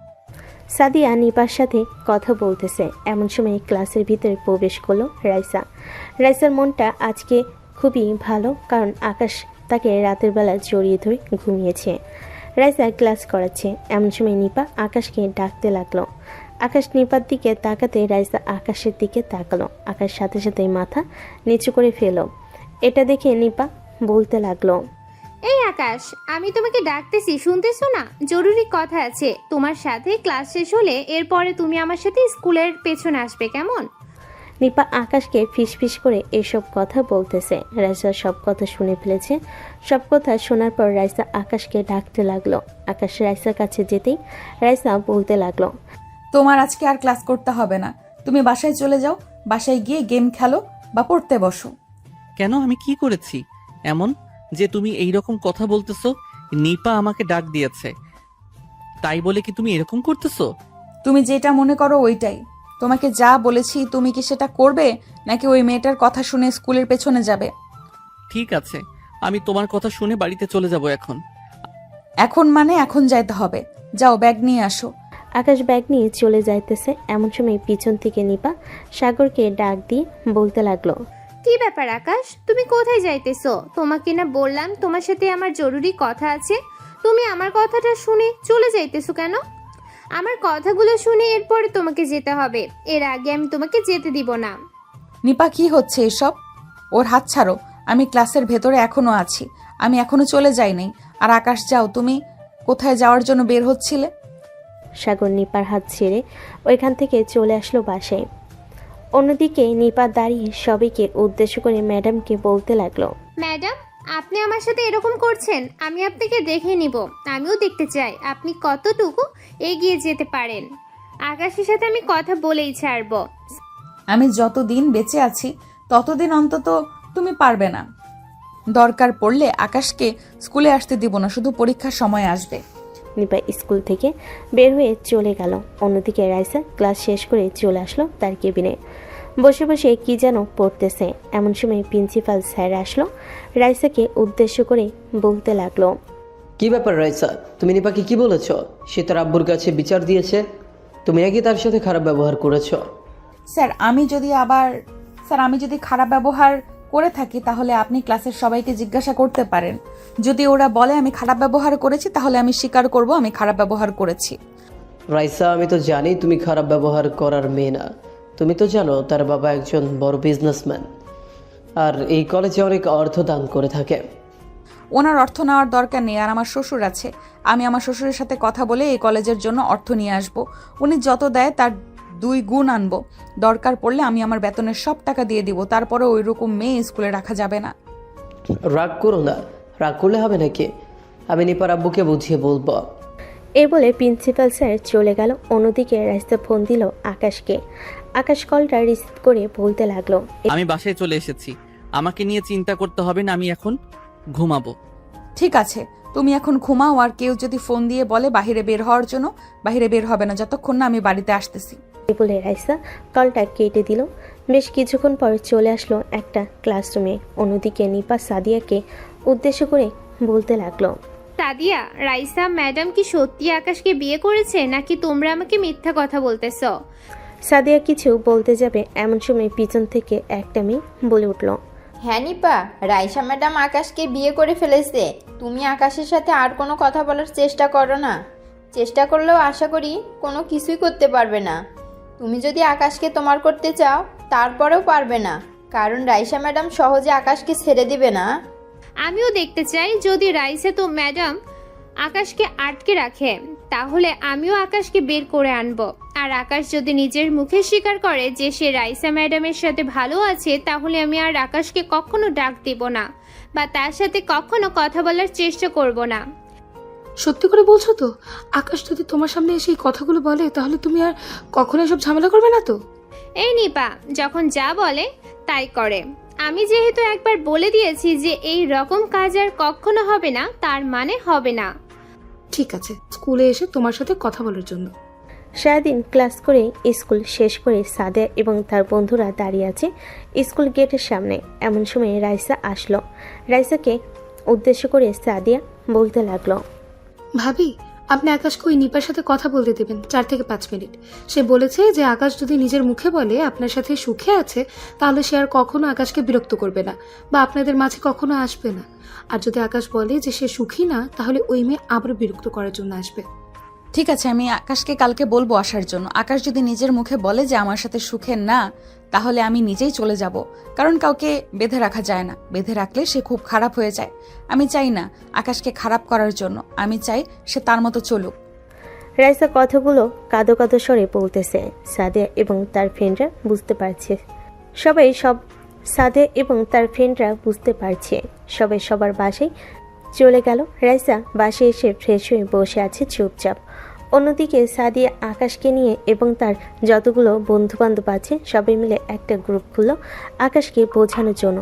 সাদিয়া নিপার সাথে কথা বলতেছে এমন সময় ক্লাসের ভিতরে প্রবেশ করলো রাইসা। রাইসার মনটা আজকে খুবই ভালো, কারণ আকাশ তাকে রাতের বেলা জড়িয়ে ধরে ঘুমিয়েছে। রাইসা ক্লাস করাচ্ছে এমন সময় নিপা আকাশকে ডাকতে লাগলো। আকাশ নিপার দিকে তাকাতে রাইসা আকাশের দিকে তাকালো। আকাশ সাথে সাথে মাথা নিচু করে ফেলো। এটা দেখে নিপা বলতে লাগলো, এই আকাশ, আমি তোমাকে ডাকতেছি, শুনতেছো না? জরুরি কথা আছে তোমার সাথে। ক্লাস শেষ হলে এরপরে তুমি আমার সাথে স্কুলের পেছনে আসবে, কেমন? নিপা আকাশকে ফিসফিস করে এসব কথা বলতেছে। রাইসা সব কথা শুনে ফেলেছে। সব কথা শোনার পর রাইসা আকাশকে ডাকতে লাগলো। আকাশ রাইসার কাছে যেতেই রাইসা বলতে লাগলো, তোমার আজকে আর ক্লাস করতে হবে না, তুমি বাসায় চলে যাও। বাসায় গিয়ে গেম খেলো বা পড়তে বসো। কেন, আমি কি করেছি এমন যে তুমি এই রকম কথা বলতেছো? নিপা আমাকে ডাক দিয়েছে, তাই বলে কি তুমি এরকম করতেছো? তুমি যেটা মনে করো ওইটাই। তোমাকে যা বলেছি তুমি কি সেটা করবে, নাকি ওই মেয়েটার কথা শুনে স্কুলের পেছনে যাবে? ঠিক আছে, আমি তোমার কথা শুনে বাড়িতে চলে যাব এখন। এখন মানে এখন যাইতে হবে। যাও, ব্যাগ নিয়ে আসো। আকাশ ব্যাগ নিয়ে চলে যাইতেছে এমন সময় পিছন থেকে নিপা সাগরকে ডাক দিয়ে বলতে লাগলো, কি ব্যাপার আকাশ, তুমি কোথায় যাইতেছো? তোমাকে না বললাম তোমার সাথে আমার জরুরি কথা আছে। তুমি আমার কথাটা শুনে চলে যাইতেছো কেন? আমার কথাগুলো শুনে এরপরে তোমাকে যেতে হবে, এর আগে আমি তোমাকে যেতে দিব না। নিপা, কি হচ্ছে এসব? ওর হাত ছাড়ো। আমি ক্লাসের ভেতরে এখনো আছি, আমি এখনো চলে যাই নাই। আর আকাশ, যাও, তুমি কোথায় যাওয়ার জন্য বের হচ্ছিলে? সাগর নিপার হাত ছেড়ে ওইখান থেকে চলে আসলো বাসায়। অন্যদিকে নিপা দাঁড়িয়ে সবাইকে উদ্দেশ্য করে ম্যাডামকে বলতে লাগলো, ম্যাডাম, আপনি আমার সাথে এরকম করছেন, আমি আপনাকে দেখে নিব। আমিও দেখতে চাই আপনি কতটুকু এগিয়ে যেতে পারেন। আকাশের সাথে আমি কথা বলেই ছাড়বো। আমি যতদিন বেঁচে আছি ততদিন অন্তত তুমি পারবে না। দরকার পড়লে আকাশকে স্কুলে আসতে দিব না, শুধু পরীক্ষার সময় আসবে। নিপা স্কুল থেকে বের হয়ে চলে গেল। অন্যদিকে রাইসা ক্লাস শেষ করে চলে আসলো তার কেবিনে। বসে বসে কি যেন পড়তেছে এমন সময় প্রিন্সিপাল স্যার আসলো। রাইসাকে উদ্দেশ্য করে বলতে লাগলো, কি ব্যাপার রাইসা, তুমি নিপাকে কি বলেছো? সে তার আব্বুর কাছে বিচার দিয়েছে, তুমি নাকি তার সাথে খারাপ ব্যবহার করেছো। স্যার, আমি যদি খারাপ ব্যবহার করে থাকি তাহলে আপনি ক্লাসের সবাইকে জিজ্ঞাসা করতে পারেন। যদি ওরা বলে আমি খারাপ ব্যবহার করেছি তাহলে আমি স্বীকার করব আমি খারাপ ব্যবহার করেছি। রাইসা, আমি তো জানি তুমি খারাপ ব্যবহার করার মেয়ে না। তুমি তো জানো তার বাবা একজন বড় বিজনেসম্যান, আর এই কলেজে অনেক অর্থ দান করে থাকে। ওনার অর্থ নেওয়ার দরকার নেই, আর আমার শ্বশুর আছে। আমি আমার শ্বশুরের সাথে কথা বলে এই কলেজের জন্য অর্থ নিয়ে আসব। উনি যত দেয় তার 2 গুণ আনবো। দরকার পড়লে আমি আমার বেতনের সব টাকা দিয়ে দিব, তারপরে ওই রকম মেয়ে স্কুলে রাখা যাবে না। রাগ করো না, রাগ করলে হবে নাকি? আমি নিপার আব্বুকে বুঝিয়ে বলবো। এই বলে প্রিন্সিপাল স্যার চলে গেল। অন্যদিকে রাইসা ফোন দিল আকাশকে। আকাশ কলটা রিসিভ করে বলতে লাগলো, আমি বাসায় চলে এসেছি, আমাকে নিয়ে চিন্তা করতে হবে না, আমি এখন ঘুমাবো। ঠিক আছে, তুমি এখন ঘুমাও। আর কেউ যদি ফোন দিয়ে বলে বাইরে বের হওয়ার জন্য, বাইরে বের হবে না যতক্ষণ না আমি বাড়িতে আসতেছি। এই বলে রাইসা কলটা কেটে দিল। বেশ কিছুক্ষণ পর চলে আসলো একটা ক্লাসরুমে। অন্যদিকে নিপা সাদিয়াকে উদ্দেশ্য করে বলতে লাগলো, সাদিয়া, রাইসা ম্যাডাম কি সত্যি আকাশকে বিয়ে করেছে, নাকি তোমরা আমাকে মিথ্যা কথা বলতেছ? সাদিয়া কিছু বলতে যাবে এমন সময় পিছন থেকে একটা মেয়ে বলে উঠল, হ্যাঁ নিপা, রাইসা ম্যাডাম আকাশকে বিয়ে করে ফেলেছে। তুমি আকাশের সাথে আর কোনো কথা বলার চেষ্টা করো না। চেষ্টা করলেও আশা করি কোনো কিছুই করতে পারবে না। তুমি যদি আকাশকে তোমার করতে চাও তারপরেও পারবে না, কারণ রাইসা ম্যাডাম সহজে আকাশকে ছেড়ে দিবে না। আমিও দেখতে চাই যদি রাইসা তো ম্যাডাম আকাশকে আটকে রাখে, তাহলে আমিও আকাশকে বের করে আনবো। আর আকাশ যদি নিজের মুখে স্বীকার করে যে সে রাইসা ম্যাডামের সাথে ভালো আছে, তাহলে আমি আর আকাশকে কখনো ডাক দিব না বা তার সাথে কখনো কথা বলার চেষ্টা করব না। সত্যি করে বলছো তো? আকাশ যদি তোমার সামনে এসে এই কথাগুলো বলে তাহলে তুমি আর কখনো এসব ঝামেলা করবে না তো? এই নিপা যখন যা বলে তাই করে। আমি যেহেতু একবার বলে দিয়েছি যে এই রকম কাজ আর কখনো হবে না, তার মানে হবে না। ঠিক আছে, স্কুলে এসে তোমার সাথে কথা বলার জন্য। সারাদিন ক্লাস করে স্কুল শেষ করে সাদিয়া এবং তার বন্ধুরা দাঁড়িয়ে আছে স্কুল গেটের সামনে। এমন সময় রাইসা আসলো। রাইসাকে উদ্দেশ্য করে সাদিয়া বলতে লাগলো, ভাবি, আপনি আকাশকে ওই নিপার সাথে কথা বলতে দেবেন 4 থেকে 5 মিনিট। সে বলেছে যে আকাশ যদি নিজের মুখে বলে আপনার সাথে সুখে আছে, তাহলে সে আর কখনো আকাশকে বিরক্ত করবে না বা আপনাদের মাঝে কখনো আসবে না। আর যদি আকাশ বলে যে সে সুখী না, তাহলে ওই মেয়ে আবার বিরক্ত করার জন্য আসবে। ঠিক আছে, আমি আকাশকে কালকে বলবো আসার জন্য। আকাশ যদি নিজের মুখে বলে যে আমার সাথে সুখে না, তাহলে আমি নিজেই চলে যাব। কারণ কাউকে বেঁধে রাখা যায় না, বেঁধে রাখলে সে খুব খারাপ হয়ে যায়। আমি চাই না আকাশকে খারাপ করার জন্য, আমি চাই সে তার মতো চলুক। রাইসা কথাগুলো কাঁদো কাঁদো স্বরে বলতেছে। সাদিয়া এবং তার ফ্রেন্ডরা বুঝতে পারছে। সাদিয়া এবং তার ফ্রেন্ডরা বুঝতে পারছে। সবাই সবার বাসায় চলে গেল। রাইসা বাসায় এসে ফ্রেশ হয়ে বসে আছে চুপচাপ। অন্যদিকে সাদিয়া আকাশকে নিয়ে এবং তার যতগুলো বন্ধুবান্ধব আছে সবাই মিলে একটা গ্রুপ খুলল আকাশকে বোঝানোর জন্য।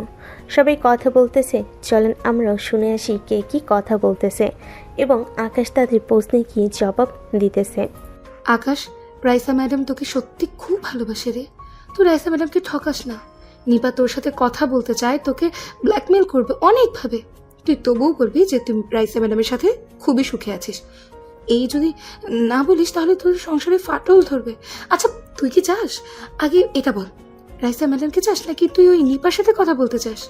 সবাই কথা বলতেছে, চলেন আমরাও শুনে আসি কে কি কথা বলতেছে এবং আকাশ তাদের প্রশ্নে কি জবাব দিতেছে। আকাশ, রাইসা ম্যাডাম তোকে সত্যি খুব ভালোবাসে রে। তুই রাইসা ম্যাডামকে ঠকাস না। নিপা তোর সাথে কথা বলতে চায়, তোকে ব্ল্যাকমেল করবে অনেকভাবে। তুই তবুও বলবি যে তুই রাইসা ম্যাডামের সাথে খুবই সুখে আছিস। এই যদি না বলিস তাহলে তোর সংসারে ফাটল ধরবে। আচ্ছা, তুই কি চাস? আগে এটা বল, রাইসা ম্যাডামকে চাস নাকি তুই ওই নিপার সাথে কথা বলতে চাস?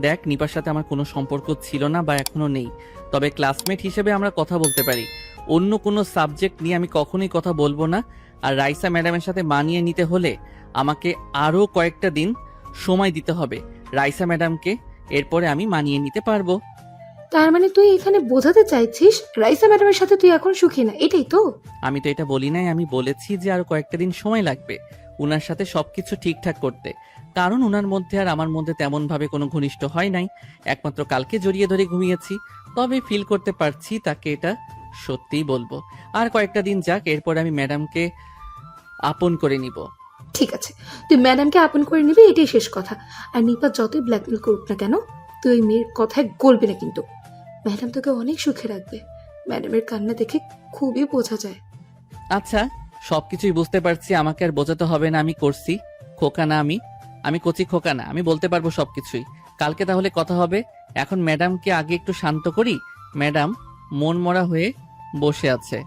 দেখ, নিপার সাথে আমার কোনো সম্পর্ক ছিল না বা এখনো নেই, তবে ক্লাসমেট হিসেবে আমরা কথা বলতে পারি। অন্য কোনো সাবজেক্ট নিয়ে আমি কখনোই কথা বলবো না। আর রাইসা ম্যাডামের সাথে মানিয়ে নিতে হলে আমাকে আরও কয়েকটা দিন সময় দিতে হবে রাইসা ম্যাডামকে, এরপরে আমি মানিয়ে নিতে পারবো। তার মানে তুই এখানে বোঝাতে চাইছিস রাইসা ম্যাডামের সাথে তুই এখন সুখী না, এটাই তো? আমি তো এটা বলি নাই, আমি বলেছি যে আরো কয়েকটা দিন সময় লাগবে উনার সাথে সবকিছু ঠিকঠাক করতে। কারণ উনার মধ্যে আর আমার মধ্যে তেমন ভাবে কোনো ঘনিষ্ঠ হয় নাই, একমাত্র কালকে জড়িয়ে ধরে ঘুমিয়েছি। তবে ফিল করতে পারছি তাকে এটা সত্যিই বলবো। আর কয়েকটা দিন যাক, এরপর আমি ম্যাডামকে আপন করে নিব। ঠিক আছে, তুই ম্যাডামকে আপন করে নিবি, এটাই শেষ কথা। আর নিপা যতই ব্ল্যাকমেল করুক না কেন, তুই ওই মেয়ের কথায় গলবি না কিন্তু। ম্যাডাম তোকে অনেক সুখে রাখবে। ম্যাডামের কান্না দেখে খুবই বোঝা যায়। আচ্ছা, সবকিছুই বুঝতে পারছি, আমাকে আর বোঝাতে হবে না। আমি করছি খোকা না, আমি কচি খোকা না, আমি বলতে পারবো সবকিছুই। কালকে তাহলে কথা হবে। এখন ম্যাডামকে আগে একটু শান্ত করি। ম্যাডাম মন মরা হয়ে বসে আছে।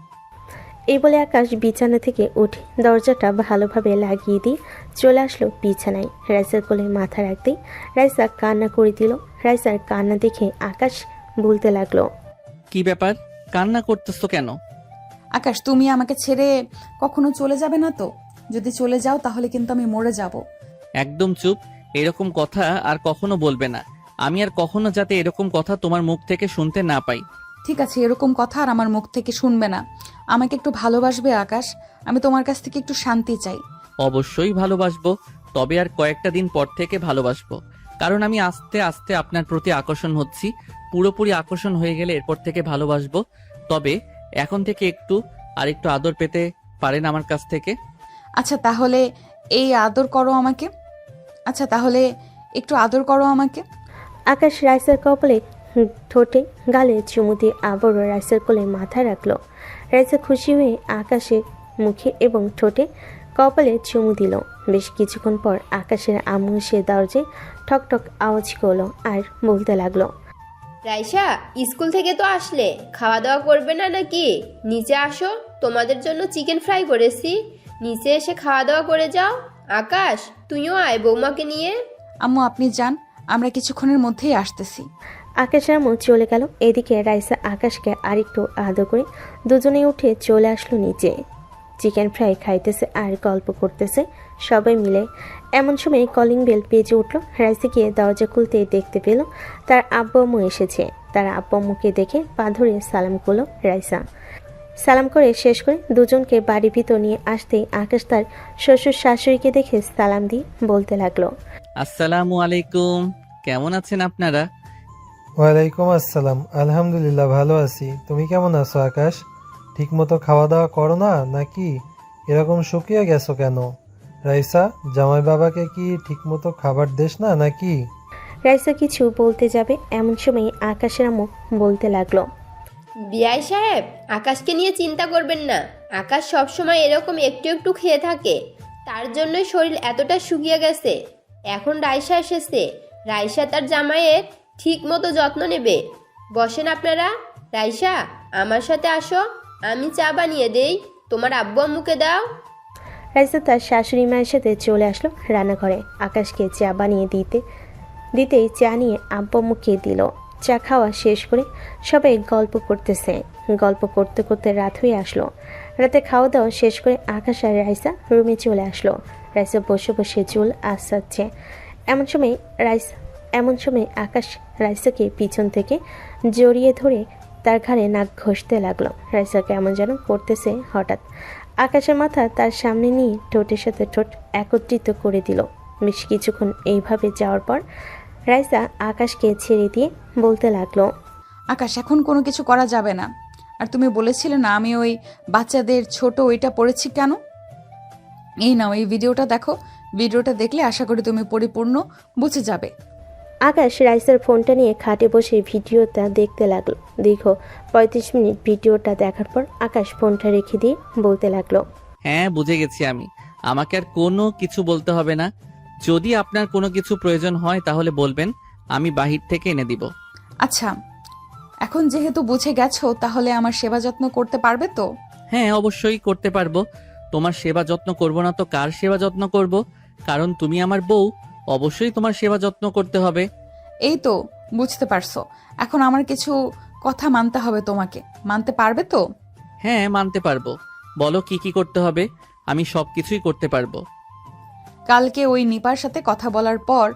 এই বলে আকাশ বিছানা থেকে উঠে দরজাটা ভালোভাবে লাগিয়ে দিয়ে চলে আসলো বিছানায়। রাইসার কোলে মাথা রাখতেই রাইসা কান্না করে দিল। রাইসার কান্না দেখে আকাশ বলতে লাগলো, কি ব্যাপার, কান্না করতেছো কেন? আকাশ, তুমি আমাকে ছেড়ে কখনো চলে যাবে না তো? যদি চলে যাও তাহলে কিন্তু আমি মরে যাব। একদম চুপ, এরকম কথা আর কখনো বলবে না। আমি আর কখনো যাতে এরকম কথা তোমার মুখ থেকে শুনতে না পাই। ঠিক আছে, এরকম কথা আর আমার মুখ থেকে শুনবে না। আমাকে একটু ভালোবাসবে আকাশ, আমি তোমার কাছ থেকে একটু শান্তি চাই। অবশ্যই ভালোবাসবো, তবে আর কয়েকটা দিন পর থেকে ভালোবাসবো। কারণ আমি আস্তে আস্তে আপনার প্রতি আকর্ষণ হচ্ছি। পুরোপুরি আকর্ষণ হয়ে গেলে এরপর থেকে ভালোবাসবো। তবে এখন থেকে একটু আদর পেতে পারেন আমার কাছ থেকে। আচ্ছা তাহলে এই আদর করো আমাকে। আচ্ছা তাহলে একটু আদর করো আমাকে। আকাশ রাইসার কপালে ঠোঁটে গালে চুমু দিয়ে আবারও রাইসার কোলে মাথা রাখলো। রাইসা খুশি হয়ে আকাশের মুখে এবং ঠোঁটে কপালে চুমু দিল। বেশ কিছুক্ষণ পর আকাশের আম্মু এসে দরজায় ঠকঠক আওয়াজ করলো আর বলতে লাগলো, রাইসা, স্কুল থেকে তো আসলে, খাওয়া দাওয়া করবে না নাকি? নিচে আসো, তোমাদের জন্য চিকেন ফ্রাই করেছি, নিচে এসে খাওয়া দাওয়া করে যাও। আকাশ, তুইও আয় বৌমাকে নিয়ে। আম্মু আপনি যান, আমরা কিছুক্ষণের মধ্যেই আসতেছি। আকাশের আম্মু চলে গেল। এদিকে রাইসা আকাশকে আরেকটু আদর করে দুজনে উঠে চলে আসলো নিচে। চিকেন ফ্রাই খাইতেছে আর গল্প করতেছে সবাই মিলে। এমন সময় কলিং বেল বেজে উঠলো। রাইসা গিয়ে দরজা খুলতে দেখতে পেল তার আব্বু আম্মু এসেছে। তার আব্বু আম্মুকে দেখে পা ধরে সালাম করলো রাইসা। সালাম করে শেষ করে দুজনকে বাড়ির ভিতর নিয়ে আসতেই আকাশ তার শ্বশুর শাশুড়িকে দেখে সালাম দিয়ে বলতে লাগলো, আসসালামু আলাইকুম, কেমন আছেন আপনারা? ওয়ালাইকুম আসসালাম, আলহামদুলিল্লাহ ভালো আছি। তুমি কেমন আছো আকাশ? ঠিকমতো খাওয়া দাওয়া করো না নাকি? এরকম শুকিয়ে গেছো কেন? রাইসা, জামাই বাবাকে কি ঠিকমতো খাবার দেস না নাকি? রাইসা কিছু বলতে যাবে এমন সময় আকাশের আম্মু বলতে লাগলো, বিআই সাহেব, আকাশকে নিয়ে চিন্তা করবেন না। আকাশ সবসময় এরকম একটু একটু খেয়ে থাকে, তার জন্যই শরীর এতটা শুকিয়ে গেছে। এখন রাইসা এসেছে, রাইসা তার জামাইয়ের ঠিক মতো যত্ন নেবে। বসেন আপনারা। রাইসা, আমার সাথে আসো, আমি চা বানিয়ে দেই, তোমার আব্বু আম্মুকে দাও। রাইসা তার শাশুড়ি মায়ের সাথে চলে আসলো রান্নাঘরে। আকাশকে চা বানিয়ে দিতেই চা নিয়ে আব্বু আম্মুকে দিল। চা খাওয়া শেষ করে সবাই গল্প করতেছে। গল্প করতে করতে রাত হয়ে আসলো। রাতে খাওয়া দাওয়া শেষ করে আকাশ আর রাইসা রুমে চলে আসলো। রাইসা বসে বসে চুল আঁচড়াচ্ছে। এমন সময় আকাশ রাইসাকে পিছন থেকে জড়িয়ে ধরে তার ঘাড়ে নাক ঘষতে লাগলো। রাইসা কেমন যেন করতেছে হঠাৎ। আকাশের মাথা তার সামনে নিয়ে ঠোঁটের সাথে ঠোঁট একত্রিত করে দিল। বেশ কিছুক্ষণ এইভাবে যাওয়ার পর রাইসা আকাশকে ছেড়ে দিয়ে বলতে লাগলো, আকাশ, এখন কোনো কিছু করা যাবে না। আর তুমি বলেছিলে না আমি ওই বাচ্চাদের ছোট ওইটা পড়েছি কেন? এই নাও, এই ভিডিওটা দেখো। ভিডিওটা দেখলে আশা করি তুমি পরিপূর্ণ বুঝে যাবে। আকাশ রাইসার ফোনটা নিয়ে খাটে বসে ভিডিওটা দেখতে লাগলো। দীর্ঘ 35 মিনিট ভিডিওটা দেখার পর আকাশ ফোনটা রেখে দিয়ে বলতে লাগলো, হ্যাঁ, বুঝে গেছি আমি। আমাকে আর কোনো কিছু বলতে হবে না। যদি আপনার কোনো কিছু প্রয়োজন হয় তাহলে বলবেন, আমি বাহির থেকে এনে দিব। আচ্ছা, এখন যেহেতু বুঝে গেছো তাহলে আমার সেবা যত্ন করতে পারবে তো? হ্যাঁ, অবশ্যই করতে পারবো। তোমার সেবা যত্ন করব না তো কার সেবা যত্ন করব? কারণ তুমি আমার বউ, অবশ্যই তোমার সেবা যত্ন করতে হবে। এই তো বুঝতে পারছো। এখন আমার কিছু কথা মানতে হবে তোমাকে, মানতে পারবে তো? হ্যাঁ, মানতে পারবো। বলো কি কি করতে হবে, আমি সবকিছুই করতে পারবো। কালকে ওই নিপার সাথে কথা বলার পর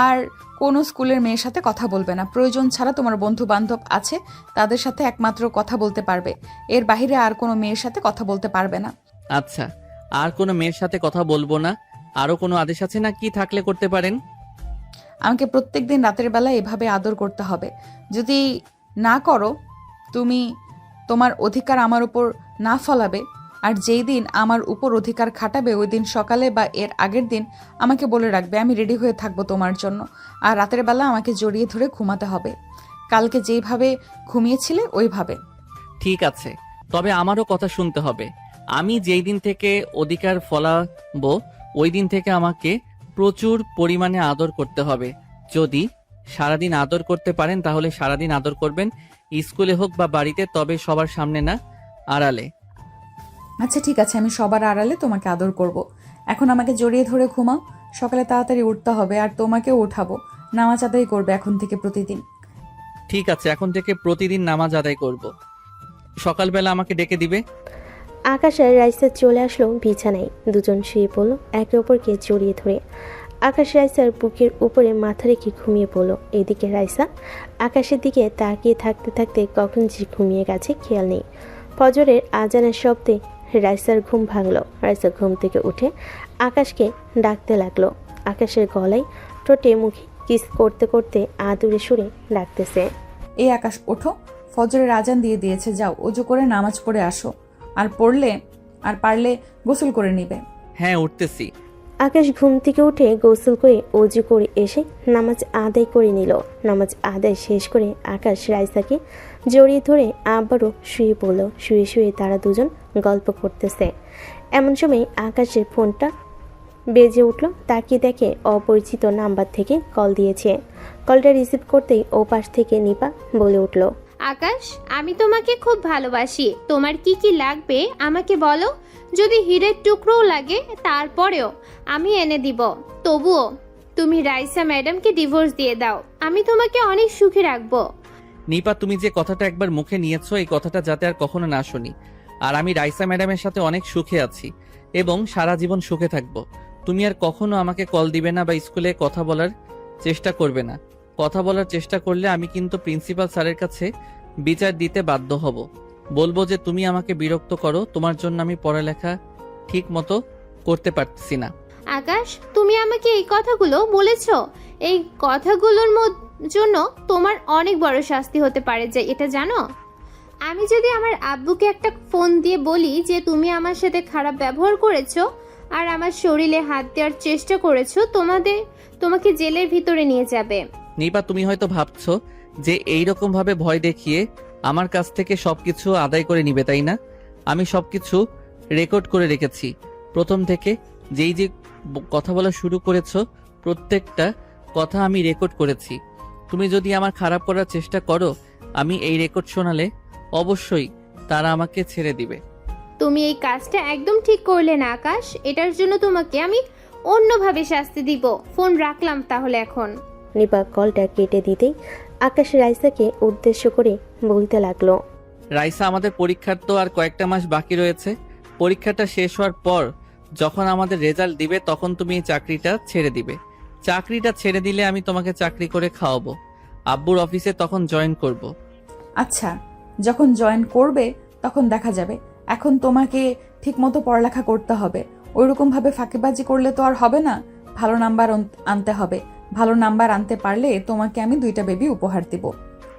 আর কোনো স্কুলের মেয়ের সাথে কথা বলবে না। প্রয়োজন ছাড়া তোমার বন্ধু বান্ধব আছে, তাদের সাথে একমাত্র কথা বলতে পারবে। এর বাইরে আর কোনো মেয়ের সাথে কথা বলতে পারবে না। আচ্ছা, আর কোনো মেয়ের সাথে কথা বলবো না। আরো কোনো আদেশ আছে না কি থাকলে করতে পারেন? আমাকে প্রত্যেকদিন রাতের বেলা এভাবে আদর করতে হবে। যদি না করো, তুমি তোমার অধিকার আমার উপর না ফলাবে। আর যেই দিন আমার উপর অধিকার খাটাবে ওই দিন সকালে বা এর আগের দিন আমাকে বলে রাখবে, আমি রেডি হয়ে থাকবো তোমার জন্য। আর রাতের বেলা আমাকে জড়িয়ে ধরে ঘুমাতে হবে, কালকে যেইভাবে ঘুমিয়েছিলে ওইভাবে। ঠিক আছে, তবে আমারও কথা শুনতে হবে। আমি যেই দিন থেকে অধিকার ফলাবো ওই দিন থেকে আমাকে প্রচুর পরিমাণে আদর করতে হবে। যদি সারাদিন আদর করতে পারেন তাহলে সারাদিন আদর করবেন, স্কুলে হোক বা বাড়িতে, তবে সবার সামনে না, আড়ালে। আচ্ছা ঠিক আছে, আমি সবার আড়ালে তোমাকে আদর করব। এখন আমাকে জড়িয়ে ধরে ঘুমাও, সকালে তাড়াতাড়ি উঠতে হবে আর তোমাকেও উঠাবো। নামাজ আদায় করবে এখন থেকে প্রতিদিন। ঠিক আছে, এখন থেকে প্রতিদিন নামাজ আদায় করব। সকালবেলা আমাকে ডেকে দিবে। আকাশ আর রাইসা চলে আসলো বিছানায়। দুজন শুয়ে পড়লো একে অপরকে জড়িয়ে ধরে। আকাশ রাইসার বুকের উপরে মাথা রেখে ঘুমিয়ে পড়লো। এদিকে রাইসা আকাশের দিকে তাকিয়ে থাকতে থাকতে কখন যে ঘুমিয়ে গেছে খেয়াল নেই। ফজরের আজানের শব্দে রাইসার ঘুম ভাঙলো। রাইসা ঘুম থেকে উঠে আকাশকে ডাকতে লাগলো। আকাশের গলায় ঠোঁটে মুখে কিস করতে করতে আদুরে সুরে ডাকতেছে, এই আকাশ ওঠো, ফজরের আজান দিয়ে দিয়েছে, যাও অজু করে নামাজ পড়ে আসো। আর পারলে গোসল করে নিবে। হ্যাঁ, উঠতেছি। আকাশ ঘুম থেকে উঠে গোসল করে অজু করে এসে নামাজ আদায় করে নিল। নামাজ আদায় শেষ করে আকাশ রাইসাকে জড়িয়ে ধরে আবারও শুয়ে পড়ল। শুয়ে শুয়ে তারা দুজন গল্প করতেছে। এমন সময় আকাশের ফোনটা বেজে উঠল। তাকিয়ে দেখে অপরিচিত নাম্বার থেকে কল দিয়েছে। কলটা রিসিভ করতেই ও পাশ থেকে নিপা বলে উঠল, আকাশ, আমি তোমাকে খুব ভালোবাসি। তোমার কি কি লাগবে আমাকে বলো। যদি হীরের টুকরোও লাগে তারপরেও আমি এনে দিব। তবুও তুমি রাইসা ম্যাডামকে ডিভোর্স দিয়ে দাও, আমি তোমাকে অনেক সুখে রাখবো। নিপা, তুমি যে কথাটা একবার মুখে নিয়েছো এই কথাটা যাতে আর কখনো না শুনি। আর আমি রাইসা ম্যাডামের সাথে অনেক সুখে আছি এবং সারা জীবন সুখে থাকবো। তুমি আর কখনো আমাকে কল দিবে না বা স্কুলে কথা বলার চেষ্টা করবে না। কথা বলার চেষ্টা করলে আমি কিন্তু প্রিন্সিপাল স্যারের কাছে বিচার দিতে বাধ্য হব। বলবো যে তুমি আমাকে বিরক্ত করো, তোমার জন্য আমি পড়ালেখা ঠিক মতো করতে পারছি না। আকাশ, তুমি আমাকে এই কথাগুলো বলেছো, এই কথাগুলোর জন্য তোমার অনেক বড় শাস্তি হতে পারে, যে এটা জানো। আমি যদি আমার আব্বুকে একটা ফোন দিয়ে বলি যে তুমি আমার সাথে খারাপ ব্যবহার করেছো আর আমার শরীরে হাত দেওয়ার চেষ্টা করেছো, তোমাকে জেলের ভিতরে নিয়ে যাবে। নিপা, তুমি হয়তো ভাবছো যে এইরকম ভাবে ভয় দেখিয়ে আমার কাছ থেকে সবকিছু আদায় করে নিবে, তাই না? আমি সবকিছু রেকর্ড করে রেখেছি। প্রথম থেকে যেই যে কথা বলা শুরু করেছো প্রত্যেকটা কথা আমি রেকর্ড করেছি। তুমি যদি আমার খারাপ করার চেষ্টা করো, আমি এই রেকর্ড শোনালে অবশ্যই তারা আমাকে ছেড়ে দিবে। তুমি এই কাজটা একদম ঠিক করলে না আকাশ। এটার জন্য তোমাকে আমি অন্যভাবে শাস্তি দিব। ফোন রাখলাম তাহলে এখন। নিপা কলটা কেটে দিতেই আকাশ রাইসাকে উদ্দেশ্য করে বলতে লাগলো। রাইসা, আমাদের পরীক্ষার তো আর কয়েকটা মাস বাকি রয়েছে। পরীক্ষাটা শেষ হওয়ার পর যখন আমাদের রেজাল্ট দিবে তখন তুমি এই চাকরিটা ছেড়ে দিবে। চাকরিটা ছেড়ে দিলে আমি তোমাকে চাকরি করে খাওয়াবো। আব্বুর অফিসে তখন জয়েন করব। আচ্ছা, যখন জয়েন করবে তখন দেখা যাবে। এখন তোমাকে ঠিকমতো পড়ালেখা করতে হবে। ওইরকমভাবে ফাঁকিবাজি করলে তো আর হবে না। ভালো নাম্বার আনতে হবে। ভালো নাম্বার আনতে পারলে তোমাকে আমি 2টা বেবি উপহার দিব।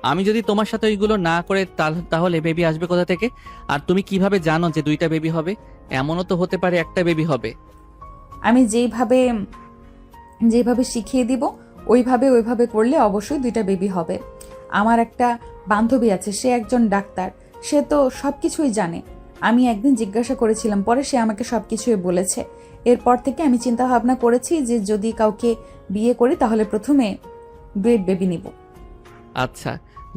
আমি যদি তোমার সাথে ওইগুলো না করে তাহলে বেবি আসবে কোথা থেকে? আর তুমি কিভাবে জানো যে 2টা বেবি হবে? এমনও তো হতে পারে একটা বেবি হবে। আমি যেভাবে শিখিয়ে দিব ওইভাবে করলে অবশ্যই 2টা বেবি হবে। আমার একটা বান্ধবী আছে, সে একজন ডাক্তার, সে তো সবকিছুই জানে। আমি একদিন জিজ্ঞাসা করেছিলাম, পরে সে আমাকে সবকিছুই বলেছে। এরপর থেকে আমি চিন্তা ভাবনা করেছি যে যদি কাউকে বিয়ে করি তাহলে প্রথমে ডুয়েট বেবি নিব। আচ্ছা,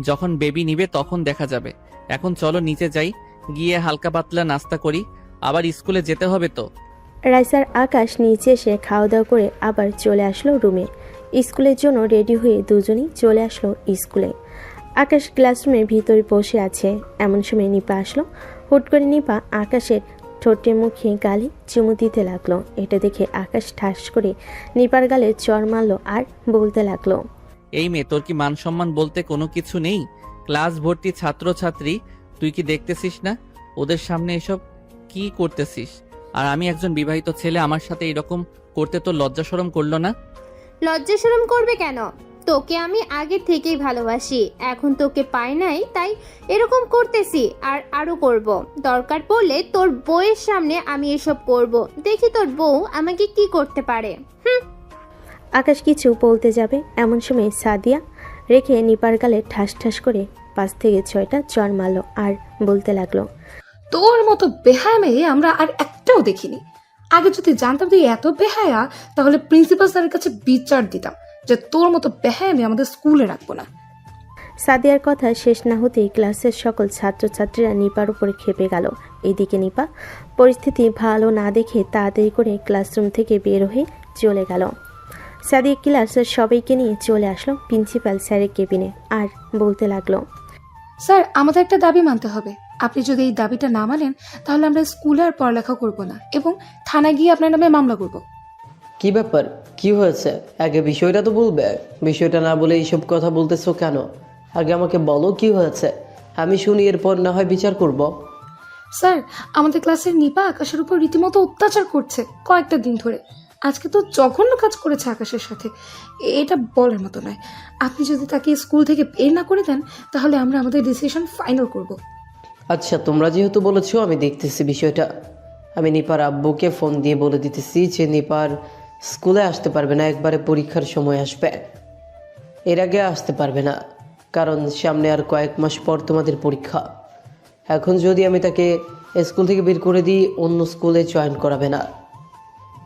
যখন বেবি নিবে তখন দেখা যাবে। এখন চলো নিচে যাই, গিয়ে হালকা পাতলা নাস্তা করি, আবার স্কুলে যেতে হবে তো। রাইসার আকাশ নিচে এসে খাওয়া দাওয়া করে আবার চলে আসলো রুমে। স্কুলের জন্য রেডি হয়ে দুজনেই চলে আসলো স্কুলে। আকাশ ক্লাসরুমের ভিতরে বসে আছে। এমন সময় নিপা আসলো। হুট করে নিপা আকাশের ঠোঁটে মুখে গালে চুমু দিতে লাগলো। এটা দেখে আকাশ ঠাস করে নিপার গালে চড় মারলো আর বলতে লাগলো, এই মেয়ে, তোর কি মান সম্মান বলতে কোনো কিছু নেই? ক্লাস ভর্তি ছাত্রছাত্রী, তুই কি দেখতেছিস না ওদের সামনে এসব কি করতেছিস? আর আমি একজন বিবাহিত ছেলে, আমার সাথে এরকম করতে তো লজ্জা শরম করলো না? লজ্জা শরম করবে কেন? তোকে আমি আগে থেকেই ভালোবাসি। এখন তোকে পাই নাই তাই এরকম করতেছি, আর আরো করব। দরকার পড়লে তোর বউয়ের সামনে আমি এসব করব। দেখি তোর বউ আমাকে কি করতে পারে। আকাশ কিছু বলতে যাবে এমন সময় সাদিয়া রেখে নিপার গালে ঠাস ঠাস করে 5 থেকে 6টা চড় মারলো আর বলতে লাগলো, তোর মতো বেহায়া মেয়ে আমরা আর একটাও দেখিনি। আগে যদি জানতাম তুই এত বেহায়া, তাহলে প্রিন্সিপাল স্যারের কাছে বিচার দিতাম যে তোর মতো বেহায়া মেয়ে আমাদের স্কুলে রাখবো না। সাদিয়ার কথা শেষ না হতেই ক্লাসের সকল ছাত্রছাত্রীরা নিপার উপরে খেপে গেল। এদিকে নিপা পরিস্থিতি ভালো না দেখে তাড়াতাড়ি করে ক্লাসরুম থেকে বের হয়ে চলে গেল। সাদিয়া ক্লাসের সবাইকে নিয়ে চলে আসলো প্রিন্সিপাল স্যারের কেবিনে আর বলতে লাগলো, স্যার, আমাদের একটা দাবি মানতে হবে। আপনি যদি এই দাবিটা না মানেন তাহলে আমরা স্কুলে আর পড়ালেখা করব না এবং থানায় গিয়ে আপনার নামে মামলা করব। কি ব্যাপার, কি হয়েছে? আগে বিষয়টা তো বলবে। বিষয়টা না বলে এইসব কথা বলতেছো কেন? আগে আমাকে বলো কি হয়েছে, আমি শুনি, এরপর না হয় বিচার করব। স্যার, আমাদের ক্লাসের নিপা আকাশের উপর রীতিমতো অত্যাচার করছে কয়েকটা দিন ধরে। আজকে তো জঘন্য কাজ করেছে আকাশের সাথে, এটা বলার মতো নয়। আপনি যদি তাকে স্কুল থেকে বের না করে দেন তাহলে আমরা আমাদের ডিসিশন ফাইনাল করব। আচ্ছা, তোমরা যেহেতু বলেছো আমি দেখতেছি বিষয়টা। আমি নিপার আব্বুকে ফোন দিয়ে বলে দিতেছি যে নিপার স্কুলে আসতে পারবে না, একবারে পরীক্ষার সময় আসবে, এর আগে আসতে পারবে না, কারণ সামনে আর কয়েক মাস পর তোমাদের পরীক্ষা। এখন যদি আমি তাকে স্কুল থেকে বের করে দিই, অন্য স্কুলে জয়েন করাবে না।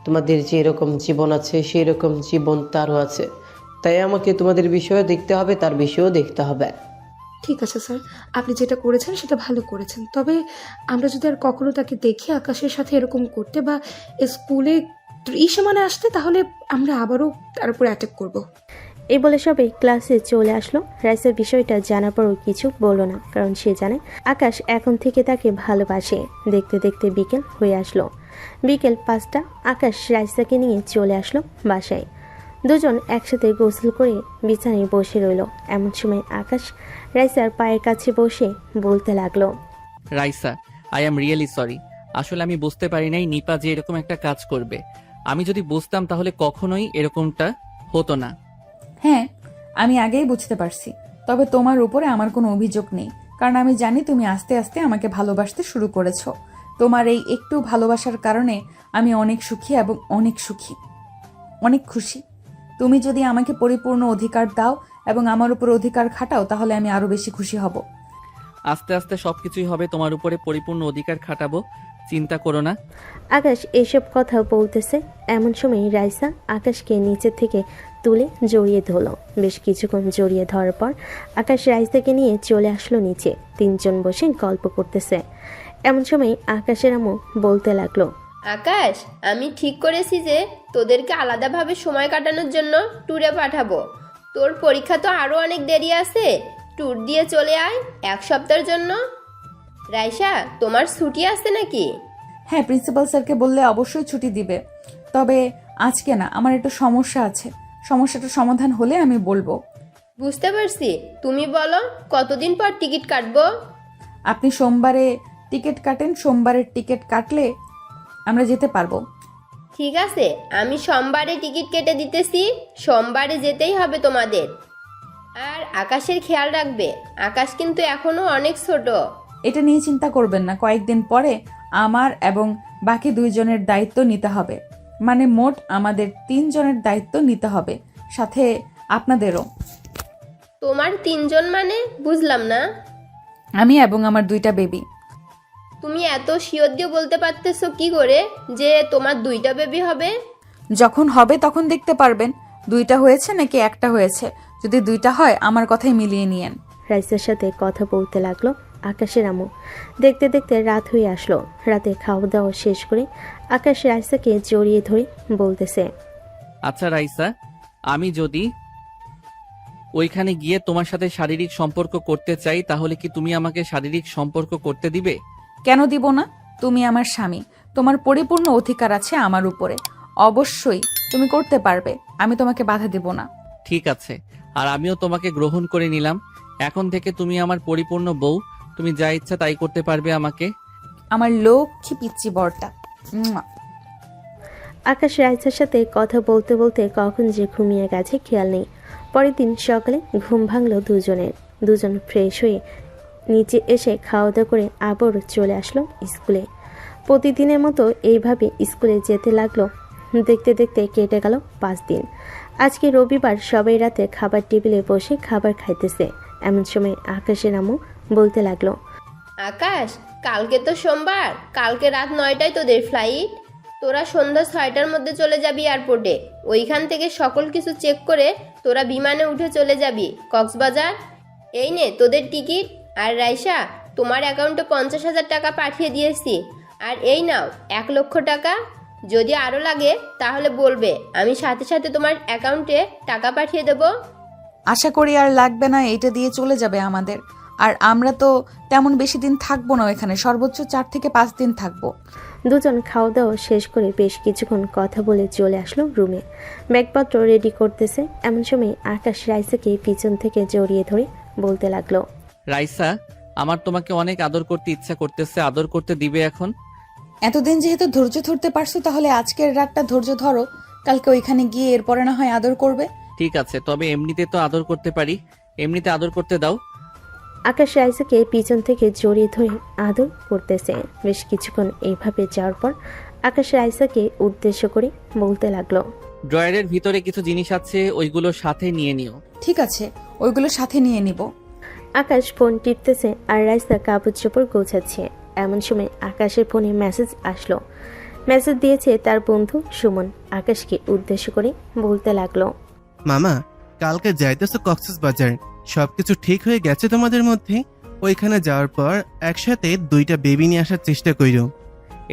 তোমাদের যে এরকম জীবন আছে সেই রকম জীবন তারও আছে, তাই আমাকে তোমাদের বিষয়ে দেখতে হবে, তার বিষয়েও দেখতে হবে। ঠিক আছে স্যার, আপনি যেটা করেছেন সেটা ভালো করেছেন। তবে আমরা যদি আর কখনো তাকে দেখি আকাশের সাথে এরকম করতে বা স্কুলে ত্রিসীমানে আসতে, তাহলে আমরা আবারও তার উপর অ্যাটাক করব। এই বলে সবাই ক্লাসে চলে আসলো। রাইসা বিষয়টা জানার পরও কিছু বলল না, কারণ সে জানে আকাশ এখন থেকে তাকে ভালোবাসে। দেখতে দেখতে বিকেল হয়ে আসলো। বিকেল 5টা। আকাশ রাইসাকে নিয়ে চলে আসলো বাসায়। দুজন একসাথে গোসল করে বিছানায় বসে রইল। এমন সময় আকাশ রাইসার পায়ের কাছে বসে বলতে লাগলো, Raisa, I am really sorry. আসলে আমি বুঝতে পারি নাই নিপা যে এরকম একটা কাজ করবে। আমি যদি বুঝতাম তাহলে কখনোই এরকমটা হতো না। হ্যাঁ, আমি আগেই বুঝতে পারছি। তবে তোমার উপরে আমার কোনো অভিযোগ নেই, কারণ আমি জানি তুমি আস্তে আস্তে আমাকে ভালোবাসতে শুরু করেছো। তোমার এই একটু ভালোবাসার কারণে আমি অনেক সুখী এবং অনেক খুশি। তুমি যদি আমাকে পরিপূর্ণ অধিকার দাও এবং আমার উপর অধিকার খাটাও তাহলে আমি আরো বেশি খুশি হব। আস্তে আস্তে সবকিছুই হবে, তোমার উপরে পরিপূর্ণ অধিকার খাটাবো, চিন্তা করো না। আকাশ এইসব কথা বলতেছে এমন সময় রাইসা আকাশকে নিচে থেকে তুলে জড়িয়ে ধরলো। বেশ কিছুক্ষণ জড়িয়ে ধরার পর আকাশ রাইসাকে নিয়ে চলে আসলো নিচে। তিনজন বসে গল্প করতেছে। এমন সময় আকাশের আম্মু বলতে লাগলো, আকাশ, আমি ঠিক করেছি যে তোদেরকে আলাদাভাবে সময় কাটানোর জন্য ট্যুরে পাঠাবো। তোর পরীক্ষা তো আরও অনেক দেরি আছে, ট্যুর দিয়ে চলে আয় 1 সপ্তাহের জন্য। রাইসা, তোমার ছুটি আছে নাকি? হ্যাঁ, প্রিন্সিপাল স্যারকে বললে অবশ্যই ছুটি দিবে, তবে আজকে না, আমার একটু সমস্যা আছে। সমস্যাটা সমাধান হলে আমি বলবো। বুঝতে পারছি, তুমি বলো কতদিন পর টিকিট কাটবো? আপনি সোমবারে টিকিট কাটেন, সোমবারের টিকিট কাটলে আমরা যেতে পারবো। ঠিক আছে, আমি সোমবারে টিকিট কেটে দিতেছি, সোমবারে যেতেই হবে তোমাদের। আর আকাশের খেয়াল রাখবে, আকাশ কিন্তু এখনো অনেক ছোট। এটা নিয়ে চিন্তা করবেন না, কয়েকদিন পরে আমার এবং বাকি 2 জনের দায়িত্ব নিতে হবে। মানে মোট আমাদের 3 জনের দায়িত্ব নিতে হবে, সাথে আপনাদেরও। তোমার 3 জন মানে বুঝলাম না। আমি এবং আমার 2টা বেবি। তুমি এত শিওর দিয়ে বলতে পারতেছো কি করে যে তোমার 2টা বেবি হবে? যখন হবে তখন দেখতে পারবেন 2টা হয়েছে নাকি 1টা হয়েছে। যদি 2টা হয় আমার কথাই মিলিয়ে নিয়েন। রাইসার সাথে কথা বলতে লাগলো আকাশের আম্মু। দেখতে দেখতে রাত হয়ে আসলো। রাতে খাওয়া দাওয়া শেষ করে আকাশ রাইসাকে জড়িয়ে ধরে বলতেছে, আচ্ছা রাইসা, আমি যদি ওইখানে গিয়ে তোমার সাথে শারীরিক সম্পর্ক করতে চাই, তাহলে কি তুমি আমাকে শারীরিক সম্পর্ক করতে দিবে? কেন দিব না? তুমি আমার স্বামী, তোমার পরিপূর্ণ অধিকার আছে আমার উপরে। অবশ্যই তুমি করতে পারবে, আমি তোমাকে বাধা দেব না। ঠিক আছে, আর আমিও তোমাকে গ্রহণ করে নিলাম। এখন থেকে তুমি আমার পরিপূর্ণ বউ, তুমি যা ইচ্ছা তাই করতে পারবে আমাকে। আমার লক্ষ্মী পিচ্চি বরটা। মুয়া। আকাশ রাইসার সাথে কথা বলতে বলতে কখন যে ঘুমিয়ে গেছে খেয়াল নেই। পরের দিন সকালে ঘুম ভাঙলো দুজনের। দুজন ফ্রেশ হয়ে নিচে এসে খাওয়া দাওয়া করে আবার চলে আসলো স্কুলে। প্রতিদিনের মতো এইভাবে স্কুলে যেতে লাগলো। দেখতে দেখতে কেটে গেল 5 দিন। আজকে রবিবার, সবাই রাতে খাবার টেবিলে বসে খাবার খাইতেছে। এমন সময় আকাশের আম্মু বলতে লাগলো, আকাশ, কালকে তো সোমবার, কালকে রাত 9টায় তোদের ফ্লাইট। তোরা সন্ধ্যা 6টার মধ্যে চলে যাবি এয়ারপোর্টে। ওইখান থেকে সকল কিছু চেক করে তোরা বিমানে উঠে চলে যাবি কক্সবাজার। এই নে তোদের টিকিট। আর রাইসা, তোমার অ্যাকাউন্টে 50,000 টাকা পাঠিয়ে দিয়েছি। আর এই নাও 1 লক্ষ টাকা। যদি আরও লাগে তাহলে বলবে, আমি সাথে সাথে তোমার অ্যাকাউন্টে টাকা পাঠিয়ে দেবো। আশা করি আর লাগবে না, এটা দিয়ে চলে যাবে আমাদের। আর আমরা তো তেমন বেশি দিন থাকবো না এখানে, সর্বোচ্চ 4 থেকে 5 দিন থাকবো। দুজন খাওয়া দাওয়া শেষ করে বেশ কিছুক্ষণ কথা বলে চলে আসলো রুমে। ব্যাগপত্র রেডি করতেছে। এমন সময় আকাশ রাইসাকে পিছন থেকে জড়িয়ে ধরে বলতে লাগলো, রাইসা, আমার তোমাকে অনেক আদর করতে ইচ্ছা করতেছে, আদর করতে দিবে এখন? এতদিন যেহেতু ধৈর্য ধরতে পারছো, তাহলে আজকের রাতটা ধৈর্য ধরো, কালকে ওইখানে গিয়ে এরপরে না হয় আদর করবে। ঠিক আছে, তবে এমনিতে তো আদর করতে পারি, এমনিতে আদর করতে দাও। আকাশ রাইসাকে পিছন থেকে জড়িয়ে ধরে আদর করতেছে। বেশ কিছুক্ষণ এইভাবে যাওয়ার পর আকাশ রাইসাকে উদ্দেশ্য করে বলতে লাগলো, ড্রয়ারের ভিতরে কিছু জিনিস আছে, ওইগুলো সাথে নিয়ে নিও। ঠিক আছে, ওইগুলো সাথে নিয়ে নিব। আকাশ ফোন টিপতেছে আর রাইসা কাপড় চোপড় গোছাচ্ছে। এমন সময় আকাশের ফোনে মেসেজ আসলো। মেসেজ দিয়েছে তার বন্ধু সুমন। আকাশকে উদ্দেশ্য করে বলতে লাগলো, মামা, কালকে যাইতেছো কক্সবাজার, সবকিছু ঠিক হয়ে গেছে তোমাদের মধ্যে? ওইখানে যাওয়ার পর একসাথে 2টা বেবি নিয়ে আসার চেষ্টা কইরো।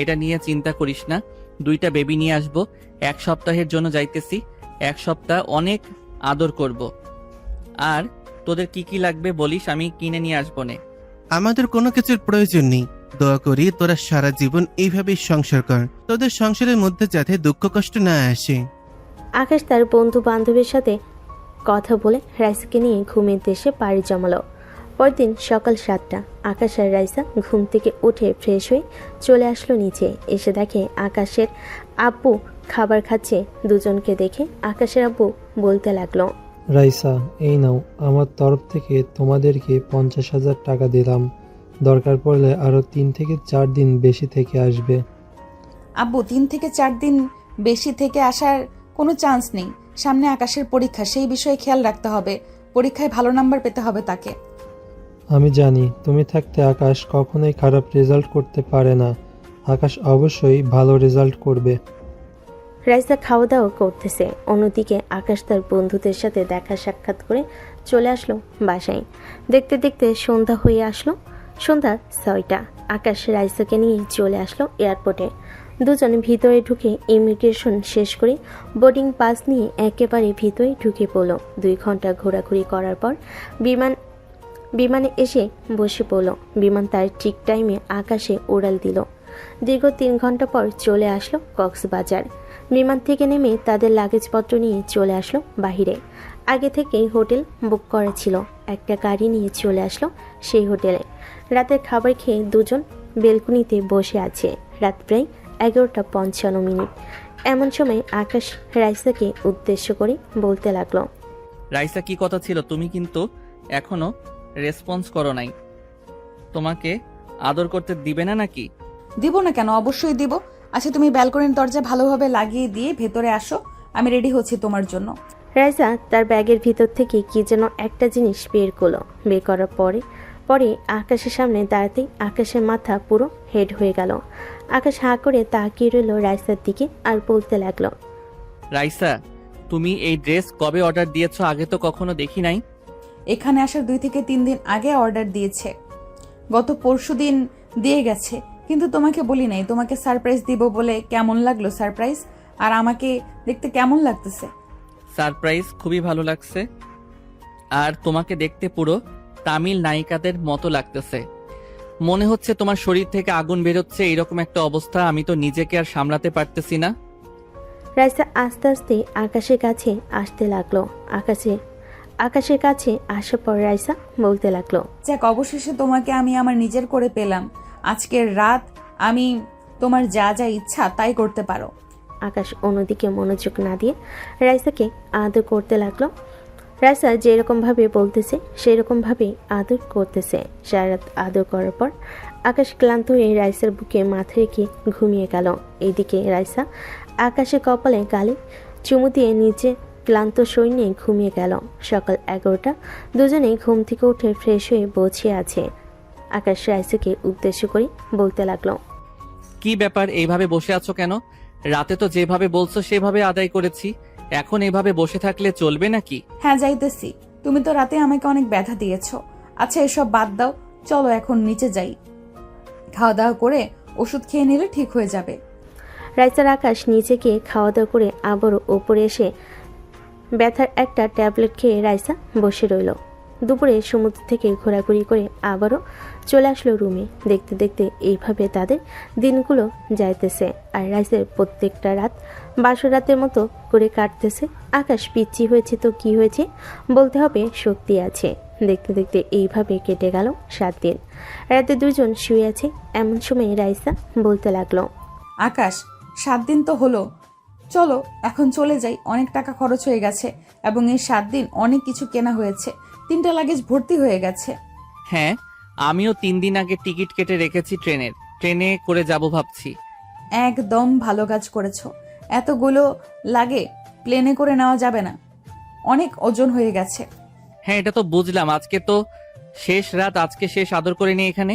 এটা নিয়ে চিন্তা করিস না, 2টা বেবি নিয়ে আসবো। 1 সপ্তাহের জন্য যাইতেছি, 1 সপ্তাহ অনেক আদর করব। আর তোদের কি কি লাগবে বলিস, আমি কিনে নিয়ে আসবো নে। আমাদের কোনো কিছুর প্রয়োজন নেই, দোয়া করি তোরা সারা জীবন এইভাবেই সংসার কর, তোদের সংসারের মধ্যে যাতে দুঃখ কষ্ট না আসে। আকাশ তার বন্ধু বান্ধবের সাথে কথা বলে রাইসাকে নিয়ে ঘুমের দেশে পাড়ি জমালো। পরদিন সকাল 7টা। আকাশ আর রাইসা ঘুম থেকে উঠে ফ্রেশ হয়ে চলে আসলো নিচে। এসে দেখে আকাশের আব্বু খাবার খাচ্ছে। দুজনকে দেখে আকাশের আব্বু বলতে লাগলো, রাইসা, এই নাও, আমার তরফ থেকে তোমাদেরকে 50,000 টাকা দিলাম। দরকার পড়লে আরো 3 থেকে 4 দিন বেশি থেকে আসবে। আব্বু, 3 থেকে 4 দিন বেশি থেকে আসার কোনো চান্স নেই। সামনে আকাশের পরীক্ষা, সেই বিষয়ে খেয়াল রাখতে হবে। পরীক্ষায় ভালো নাম্বার পেতে হবে তাকে। আমি জানি তুমি থাকতে আকাশ কখনোই খারাপ রেজাল্ট করতে পারে না। আকাশ অবশ্যই ভালো রেজাল্ট করবে। রাইসা খাওয়া দাওয়া করতেছে, অন্যদিকে আকাশ তার বন্ধুদের সাথে দেখা সাক্ষাৎ করে চলে আসলো বাসায়। দেখতে দেখতে সন্ধ্যা হয়ে আসলো। সন্ধ্যা 6টা। আকাশ রাইসাকে নিয়ে চলে আসলো এয়ারপোর্টে। দুজন ভিতরে ঢুকে ইমিগ্রেশন শেষ করে বোর্ডিং পাস নিয়ে একেবারে ভিতরে ঢুকে পড়ল। 2 ঘন্টা ঘোরাঘুরি করার পর বিমানে এসে বসে পড়ল। বিমান তার ঠিক টাইমে আকাশে উড়াল দিল। দীর্ঘ 3 ঘন্টা পর চলে আসলো কক্সবাজার। বিমান থেকে নেমে তাদের লাগেজপত্র নিয়ে চলে আসলো বাহিরে। আগে থেকেই হোটেল বুক করা ছিল, একটা গাড়ি নিয়ে চলে আসলো সেই হোটেলে। রাতের খাবার খেয়ে দুজন বেলকুনিতে বসে আছে। রাত প্রায় 11:55। এমন সময় আকাশ রাইসাকে উদ্দেশ্য করে বলতে লাগলো, রাইসা, কি কথা ছিল? তুমি কিন্তু এখনো রেসপন্স করো নাই। তোমাকে আদর করতে দিবে না নাকি? দিব না কেন, অবশ্যই দিব। আচ্ছা তুমি ব্যালকনির দরজা ভালোভাবে লাগিয়ে দিয়ে ভেতরে আসো, আমি রেডি হচ্ছি তোমার জন্য। রাইসা তার ব্যাগের ভিতর থেকে কি যেন একটা জিনিস বের করলো। বের করার পরে আকাশের সামনে দাঁড়াতেই আকাশের মাথা পুরো হেড হয়ে গেল। আকাশ হাঁ করে তাকিয়ে রইল রাইসার দিকে আর বলতে লাগলো, রাইসা, তুমি এই ড্রেস কবে অর্ডার দিয়েছো? আগে তো কখনো দেখি নাই। এখানে আসার 2 থেকে 3 দিন আগে অর্ডার দিয়েছে, গত পরশুদিন দিয়ে গেছে, কিন্তু তোমাকে বলি নাই। তোমাকে সারপ্রাইজ দিব বলে। কেমন লাগলো সারপ্রাইজ? আর আমাকে দেখতে কেমন লাগতেছে? সারপ্রাইজ খুবই ভালো লাগছে, আর তোমাকে দেখতে পুরো তামিল নায়িকাদের মতো লাগতেছে। মনে হচ্ছে তোমার শরীর থেকে আগুন বেরোচ্ছে, এরকম একটা অবস্থা। আমি তো নিজেকে আর সামলাতে পারতেছি না। রাইসা আস্তে আস্তে আকাশের কাছে আসতে লাগলো। আকাশের কাছে আসার পর রাইসা বলতে লাগলো, যাক, অবশেষে তোমাকে আমি আমার নিজের করে পেলাম। আজকের রাত আমি তোমার যা যা ইচ্ছা তাই করতে পারো। আকাশ অন্যদিকে মনোযোগ না দিয়ে রাইসাকে আদর করতে লাগলো। রাইসা যেরকমভাবে বলতেছে সেরকমভাবে আদর করতেছে। সারা রাত আদর করার পর আকাশ ক্লান্ত হয়ে রাইসার বুকে মাথা রেখে ঘুমিয়ে গেল। এইদিকে রাইসা আকাশের কপালে গালে চুমু দিয়ে নিচে ক্লান্ত শরীর নিয়ে ঘুমিয়ে গেল। সকাল 11টা। দুজনেই ঘুম থেকে উঠে ফ্রেশ হয়ে বসে আছে। আকাশ রাইসাকে উদ্দেশ্য করে বলতে লাগলো, কি ব্যাপার, এইভাবে বসে আছো কেন? রাতে তো যেভাবে বলছো সেভাবে আদায় করেছি, এখন এভাবে বসে থাকলে চলবে নাকি? হ্যাঁ, যাইতেছি। তুমি তো রাতে আমাকে অনেক ব্যথা দিয়েছো। আচ্ছা এসব বাদ দাও, চলো এখন নিচে যাই। খাওয়া দাওয়া করে ওষুধ খেয়ে নিলে ঠিক হয়ে যাবে। রাইসার আকাশ নিচে গিয়ে খাওয়া দাওয়া করে আবারও ওপরে এসে ব্যথার একটা ট্যাবলেট খেয়ে রাইসা বসে রইল। দুপুরে সমুদ্র থেকে ঘোরাঘুরি করে আবারও চলে আসলো রুমে। দেখতে দেখতে এইভাবে তাদের দিনগুলো যাইতেছে, আর রাইসের প্রত্যেকটা রাত 12 রাতের মতো করে কাটতেছে। আকাশ পিচ্ছি হয়েছে তো কি হয়েছে, বলতে হবে শক্তি আছে। দেখতে দেখতে এইভাবে কেটে গেল 7 দিন। রাতে দুজন শুয়ে আছে। এমন সময় রাইসা বলতে লাগলো, আকাশ, 7 দিন তো হলো, চলো এখন চলে যাই। অনেক টাকা খরচ হয়ে গেছে এবং এই 7 দিন অনেক কিছু কেনা হয়েছে। 3টা লাগেজ ভর্তি হয়ে গেছে। হ্যাঁ, আমিও 3 দিন আগে টিকিট কেটে রেখেছি ট্রেনে করে যাব ভাবছি। একদম ভালো কাজ করেছো। এতগুলো লাগে প্লেনে করে নেওয়া যাবে না, অনেক ওজন হয়ে গেছে। হ্যাঁ, এটা তো বুঝলাম। আজকে তো শেষ রাত, আজকে শেষ আদর করে নি এখানে।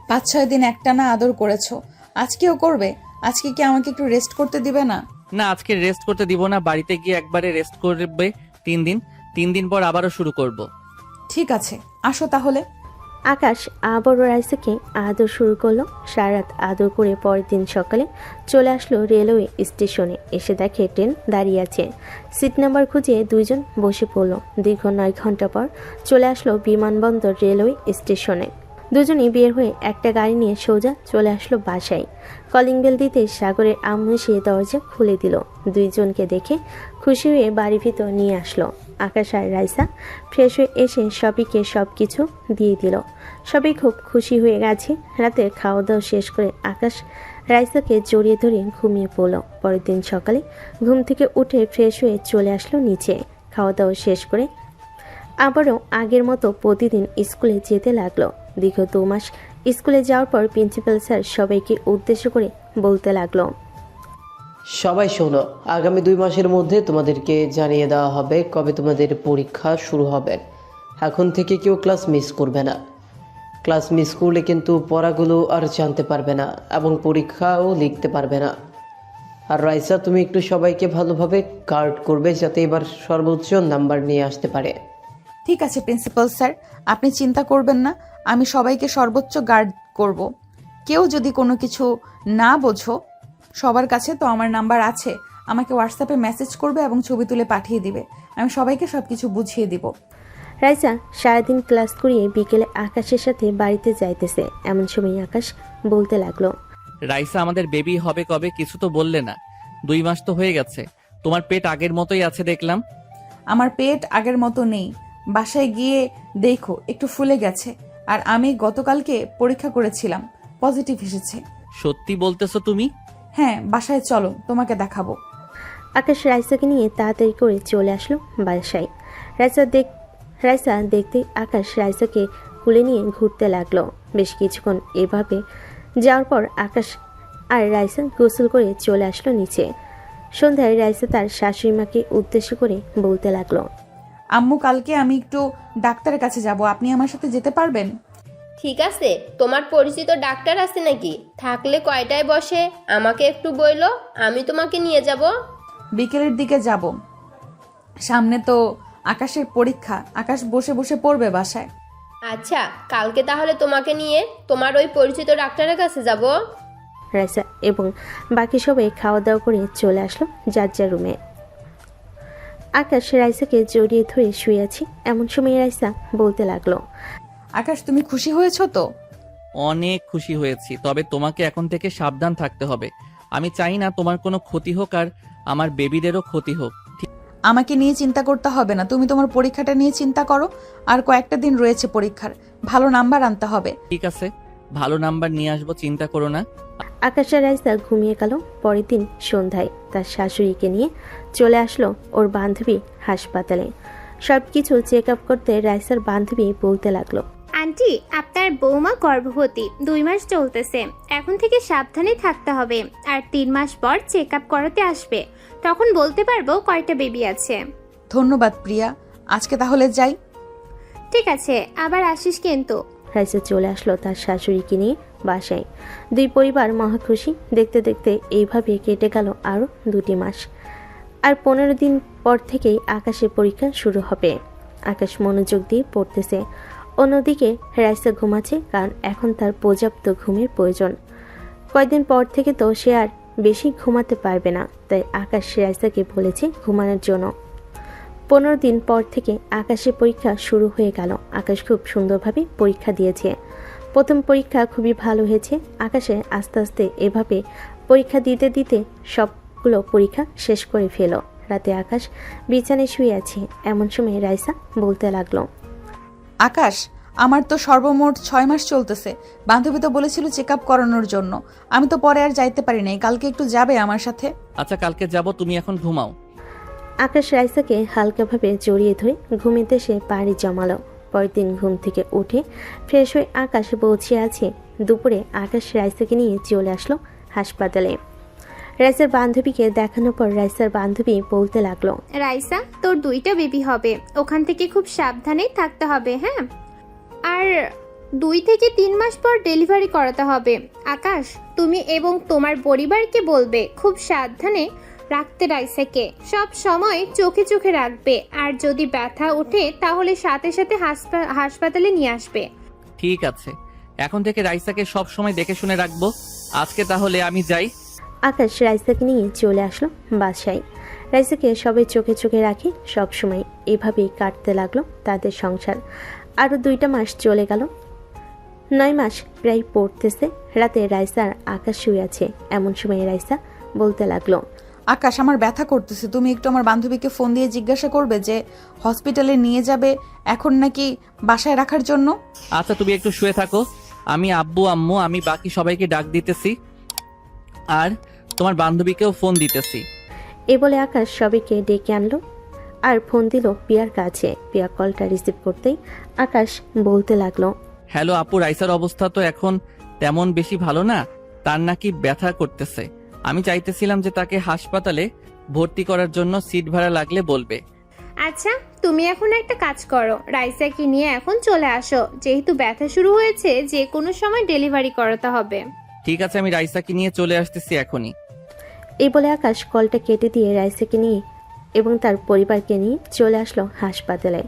5-6 দিন একটানা আদর করেছো, আজকেও করবে? আজকে কি আমাকে একটু রেস্ট করতে দিবে না? না, আজকে রেস্ট করতে দিব না। বাড়িতে গিয়ে একবারে রেস্ট করবে 3 দিন। 3 দিন পর আবারও শুরু করব। ঠিক আছে, আসো তাহলে। আকাশ আবারও রাইসাকে আদর শুরু করলো। সারা রাত আদর করে পরের দিন সকালে চলে আসলো রেলওয়ে স্টেশনে। এসে দেখে ট্রেন দাঁড়িয়ে আছে। সিট নাম্বার খুঁজে দুইজন বসে পড়লো। দীর্ঘ 9 ঘন্টা পর চলে আসলো বিমানবন্দর রেলওয়ে স্টেশনে। দুজনেই বের হয়ে একটা গাড়ি নিয়ে সোজা চলে আসলো বাসায়। কলিং বেল দিতে সাগরের আম্মু এসে দরজা খুলে দিল। দুইজনকে দেখে খুশি হয়ে বাড়ির ভিতর নিয়ে আসলো। আকাশ আর রাইসা ফ্রেশ হয়ে এসে সবিকে সব কিছু দিয়ে দিল। সবাই খুব খুশি হয়ে গেছে। রাতের খাওয়া দাওয়া শেষ করে আকাশ রাইসাকে জড়িয়ে ধরে ঘুমিয়ে পড়ল। পরের দিন সকালে ঘুম থেকে উঠে ফ্রেশ হয়ে চলে আসলো নিচে। খাওয়া দাওয়া শেষ করে আবারও আগের মতো প্রতিদিন স্কুলে যেতে লাগলো। দীর্ঘ 2 মাস স্কুলে যাওয়ার পর প্রিন্সিপাল স্যার সবাইকে উদ্দেশ্য করে বলতে লাগলো, সবাই শোনো, আগামী 2 মাসের মধ্যে তোমাদেরকে জানিয়ে দেওয়া হবে কবে তোমাদের পরীক্ষা শুরু হবে। এখন থেকে কেউ ক্লাস মিস করবে না। ক্লাস মিস করলে কিন্তু পড়াগুলো আর জানতে পারবে না এবং পরীক্ষাও লিখতে পারবে না। আর রাইসা, তুমি একটু সবাইকে ভালোভাবে গার্ড করবে যাতে এবার সর্বোচ্চ নাম্বার নিয়ে আসতে পারে। ঠিক আছে প্রিন্সিপাল স্যার, আপনি চিন্তা করবেন না, আমি সবাইকে সর্বোচ্চ গার্ড করব। কেউ যদি কোনো কিছু না বোঝো, সবার কাছে তো আমার নাম্বার আছে, আমাকে হোয়াটসঅ্যাপে মেসেজ করবে এবং ছবি তুলে পাঠিয়ে দিবে, আমি সবাইকে সব কিছু বুঝিয়ে দিব। রাইসা সারাদিন ক্লাস করিয়ে বিকেলে আকাশের সাথে বাড়িতে যাইতেছে। এমন সময় আকাশ বলতে লাগলো, রাইসা, আমাদের বেবি হবে কবে? কিছু তো বললে না। 2 মাস তো হয়ে গেছে। তোমার পেট আগের মতোই আছে দেখলাম। আমার পেট আগের মতো নেই, বাসায় গিয়ে দেখো একটু ফুলে গেছে। আর আমি গতকালকে পরীক্ষা করেছিলাম, পজিটিভ এসেছে। সত্যি বলতেছো তুমি? হ্যাঁ, বাসায় চলো, তোমাকে দেখাবো। আকাশ রাইসাকে নিয়ে তাড়াতাড়ি করে চলে আসলো বাসায়। রাইসা দেখতেই আকাশ রাইসাকে কুলে নিয়ে ঘুরতে লাগলো। বেশ কিছুক্ষণ এভাবে যাওয়ার পর আকাশ আর রাইসা গোসল করে চলে আসলো নিচে। সন্ধ্যায় রাইসা তার শাশুড়ি মাকে উদ্দেশ্য করে বলতে লাগলো, আম্মু, কালকে আমি একটু ডাক্তারের কাছে যাব, আপনি আমার সাথে যেতে পারবেন? ঠিক আছে, তোমার পরিচিত ডাক্তার আছে নাকি? থাকলে কয়টায় বসে আমাকে একটু বইলো, আমি তোমাকে নিয়ে যাব। বিকেলের দিকে যাব, সামনে তো আকাশের পরীক্ষা, আকাশ বসে বসে পড়বে বাসায়। আচ্ছা, কালকে তাহলে তোমাকে নিয়ে তোমার ওই পরিচিত ডাক্তারের কাছে যাব। রাইসা এবং বাকি সবাই খাওয়া দাওয়া করে চলে আসলো যার যার রুমে। আকাশ রাইসাকে জড়িয়ে ধরে শুয়ে আছে। এমন সময় রাইসা বলতে লাগলো, আকাশ, তুমি খুশি হয়েছো তো? অনেক খুশি হয়েছি, তবে তোমাকে এখন থেকে সাবধান থাকতে হবে। আমি চাই না তোমার কোনো ক্ষতি হোক আর আমার বেবিদেরও ক্ষতি হোক। আমাকে নিয়ে চিন্তা করতে হবে না, তুমি তোমার পরীক্ষাটা নিয়ে চিন্তা করো। আর কয়েকটা দিন রয়েছে পরীক্ষার, ভালো নাম্বার আনতে হবে। ঠিক আছে, ভালো নাম্বার নিয়ে আসবো, চিন্তা করো না। আকাশ আর রাইসা ঘুমিয়ে গেল। পরের দিন সন্ধ্যায় তার শাশুড়িকে নিয়ে চলে আসলো ওর বান্ধবী হাসপাতালে। সব কিছু চেক আপ করতে রাইসার বান্ধবী বলতে লাগলো, আন্টি, আপনার বৌমা গর্ভবতী, 2 মাস চলতেছে। এখন থেকে সাবধানে থাকতে হবে, আর 3 মাস পর চেক আপ করাতে আসবে, তখন বলতে পারবো কয়টা বেবি আছে। ধন্যবাদ প্রিয়া, আজকে তাহলে যাই। ঠিক আছে, আবার আসিস কিন্তু। রাইসা চলে আসলো তার শাশুড়িকে নিয়ে বাসায়। 2 পরিবার মহা খুশি। দেখতে দেখতে এইভাবে কেটে গেল আরও 2 মাস। আর 15 দিন পর থেকেই আকাশের পরীক্ষা শুরু হবে। আকাশ মনোযোগ দিয়ে পড়তেছে। অন্যদিকে রাইসা ঘুমাচ্ছে, কারণ এখন তার পর্যাপ্ত ঘুমের প্রয়োজন। কয়েকদিন পর থেকে তো সে আর বেশি ঘুমাতে পারবে না, তাই আকাশ রাইসাকে বলেছে ঘুমানোর জন্য। 15 দিন পর থেকে আকাশের পরীক্ষা শুরু হয়ে গেল। আকাশ খুব সুন্দরভাবে পরীক্ষা দিয়েছে। প্রথম পরীক্ষা খুবই ভালো হয়েছে। আকাশে আস্তে আস্তে এভাবে পরীক্ষা দিতে দিতে সবগুলো পরীক্ষা শেষ করে ফেল। রাতে আকাশ বিছানায় শুয়ে আছে। এমন সময় রাইসা বলতে লাগলো, আকাশ, আমার তো সর্বমোট 6 মাস চলতেছে। বান্ধবী তো বলেছিল চেক আপ করানোর জন্য, আমি তো পরে আর যাইতে পারি নাই। কালকে একটু যাবে আমার সাথে? আচ্ছা, কালকে যাব, তুমি এখন ঘুমাও। আকাশ রাইসাকে হালকাভাবে জড়িয়ে ধরে ঘুমিতে সে পাড়ি জমালো। পরের দিন ঘুম থেকে উঠে ফ্রেশ হয়ে আকাশ বসে আছে। দুপুরে আকাশ রাইসাকে নিয়ে চলে আসলো হাসপাতালে। রাইসার বান্ধবীকে দেখানোর পর রাইসার বান্ধবী বলতে লাগলো, রাইসা, তোর 2টা বেবি হবে, ওখান থেকে খুব সাবধানে থাকতে হবে, হ্যাঁ? আর 2 থেকে 3 মাস পর ডেলিভারি করাতে হবে। আকাশ, তুমি এবং তোমার পরিবারকে বলবে খুব সাবধানে রাখতে, রাইসাকে সব সময় চোখে চোখে রাখবে, আর যদি ব্যথা ওঠে তাহলে সাথে সাথে হাসপাতালে নিয়ে আসবে। ঠিক আছে, এখন থেকে রাইসাকে সব সময় দেখে শুনে রাখবো। আজকে তাহলে আমি যাই। আকাশ রাইসাকে নিয়ে চলে আসলো বাসায়। রাইসাকে সবাই চোখে চোখে রাখে। সব সময় এভাবেই কাটতে লাগলো তাদের সংসার। আরও 2টা মাস চলে গেল। 9 মাস প্রায় পড়তেছে। রাতে রাইসা আর আকাশ শুয়ে আছে। এমন সময় রাইসা বলতে লাগলো, আকাশ, আমার ব্যথা করতেছে, তুমি একটু আমার বান্ধবীকে ফোন দিয়ে জিজ্ঞাসা করবে যে হসপিটালে নিয়ে যাবে এখন নাকি বাসায় রাখার জন্য। আচ্ছা, তুমি একটু শুয়ে থাকো, আমি আব্বু আম্মু আমি বাকি সবাইকে ডাক দিতেছি, আর তোমার বান্ধবীকেও ফোন দিতেছি। এ বলে আকাশ সবাইকে ডেকে আনলো আর ফোন দিল পিয়ার কাছে। পিয়া কলটা রিসিভ করতেই আকাশ বলতে লাগলো, হ্যালো আপু, রাইসার অবস্থা তো এখন তেমন বেশি ভালো না, তার নাকি ব্যথা করতেছে। আমি চাইতেছিলাম যে তাকে হাসপাতালে ভর্তি করার জন্য সিট ভাড়া লাগলে বলবে। আচ্ছা, তুমি এখন একটা কাজ করো, রাইসাকে নিয়ে এখন চলে আসো। যেহেতু ব্যথা শুরু হয়েছে, যে কোনো সময় ডেলিভারি করাতে হবে। ঠিক আছে, আমি রাইসাকে নিয়ে চলে আসতেছি এখনই। এই বলে আকাশ কলটা কেটে দিয়ে রাইসাকে নিয়ে এবং তার পরিবারকে নিয়ে চলে আসলো হাসপাতালে।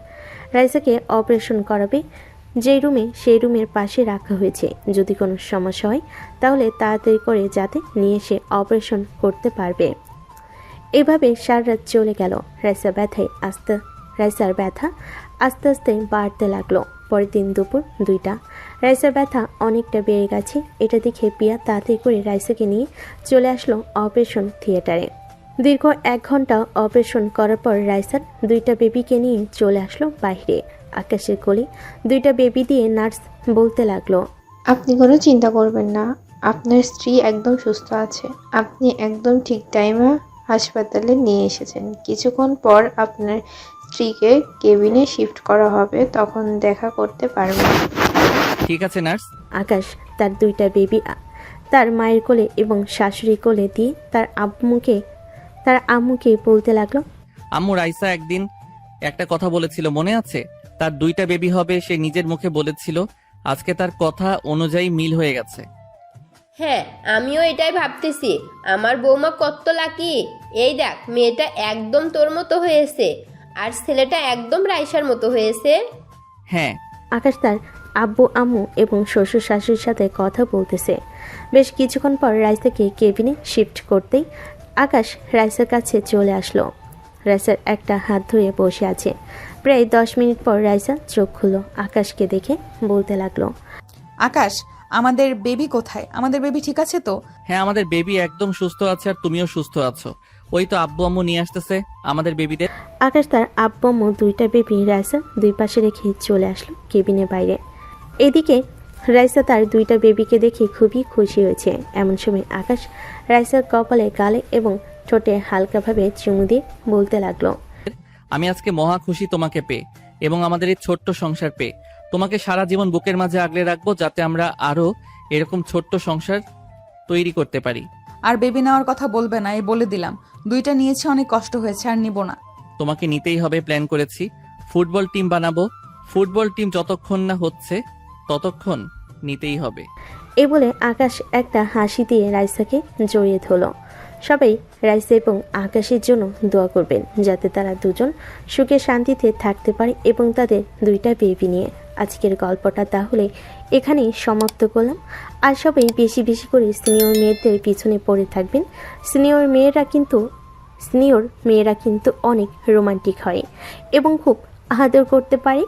রাইসাকে অপারেশন করাবে যেই রুমে, সেই রুমের পাশে রাখা হয়েছে। যদি কোনো সমস্যা হয় তাহলে তাড়াতাড়ি করে যাতে নিয়ে এসে অপারেশন করতে পারবে। এভাবে সারা রাত চলে গেল। রাইসার ব্যথা আস্তে আস্তে বাড়তে লাগলো। পরের দিন দুপুর 2টা। রাইসার ব্যথা অনেকটা বেড়ে গেছে। এটা দেখে পিয়া তাড়াতাড়ি করে রাইসাকে নিয়ে চলে আসলো অপারেশন থিয়েটারে। দীর্ঘ 1 ঘন্টা অপারেশন করার পর রাইসার 2টা বেবিকে নিয়ে চলে আসলো বাইরে। আকাশের কোলে 2টা বেবি দিয়ে নার্স বলতে লাগলো, আপনি কোনো চিন্তা করবেন না, আপনার স্ত্রী একদম সুস্থ আছে। আপনি একদম ঠিক টাইমে হাসপাতালে নিয়ে এসেছেন। কিছুক্ষণ পর আপনার স্ত্রীকে কেবিনে শিফট করা হবে, তখন দেখা করতে পারবেন। ঠিক আছে নার্স। আকাশ তার 2টা বেবি তার মায়ের কোলে এবং শাশুড়ির কোলে দিয়ে তার আম্মুকে বলতে লাগলো, আম্মু, রাইসা একদিন একটা কথা বলেছিল, মনে আছে? তার 2টা বেবি হবে, সে নিজের মুখে বলেছিল। আজকে তার কথা অনুযায়ী মিল হয়ে গেছে। হ্যাঁ, আমিও এটাই ভাবতেছি। আমার বৌমা কত লাকি। এই দেখ, মেয়েটা একদম তোর মতো হয়েছে, আর ছেলেটা একদম রাইসার মতো হয়েছে। হ্যাঁ। আকাশ তার আব্বু আম্মু এবং শ্বশুর শাশুড়ির সাথে কথা বলতেছে। বেশ কিছুক্ষণ পর রাইসাকে কেবিনে শিফট করতেই আকাশ রাইসার কাছে চলে আসলো। রাইসার একটা হাত ধরে বসে আছে। প্রায় 10 মিনিট পর রাইসা চোখ খুললো। আকাশকে দেখে বলতে লাগলো, আকাশ, আমাদের বেবি কোথায়? আমাদের বেবি ঠিক আছে তো? হ্যাঁ, আমাদের বেবি একদম সুস্থ আছে, আর তুমিও সুস্থ আছো। ওই তো আব্বু আম্মু নিয়ে আসতেছে আমাদের বেবিদের। আকাশ তার আব্বু আম্মু 2টা বেবি রাইসার 2 পাশে রেখে চলে আসলো কেবিনের বাইরে। এদিকে রাইসা তার 2টা বেবিকে দেখে খুবই খুশি হয়েছে। এমন সময় আকাশ রাইসার কপালে, গালে এবং ঠোঁটে হালকাভাবে চুমু দিয়ে বলতে লাগলো, আমি আজকে মহা খুশি তোমাকে পেয়ে এবং আমাদের এই ছোট্ট সংসার পেয়ে। তোমাকে সারা জীবন বুকের মাঝে আগলে রাখবো, যাতে আমরা আরো এরকম ছোট্ট সংসার তৈরি করতে পারি। আর বেবি নেওয়ার কথা বলবে না, এই বলে দিলাম। 2টা নিয়েছে, অনেক কষ্ট হয়েছে, আর নিব না। তোমাকে নিতেই হবে, প্ল্যান করেছি। ফুটবল টিম বানাবো। ফুটবল টিম যতক্ষণ না হচ্ছে ততক্ষণ নিতেই হবে। এ বলে আকাশ একটা হাসি দিয়ে রাইসাকে জড়িয়ে ধরলো। সবাই রাইসা এবং আকাশের জন্য দোয়া করবেন, যাতে তারা দুজন সুখে শান্তিতে থাকতে পারে এবং তাদের 2টা বেবি নিয়ে। আজকের গল্পটা তাহলে এখানেই সমাপ্ত করলাম। আর সবাই বেশি বেশি করে সিনিয়র মেয়েদের পিছনে পড়ে থাকবেন। সিনিয়র মেয়েরা কিন্তু অনেক রোমান্টিক হয় এবং খুব আদর করতে পারে।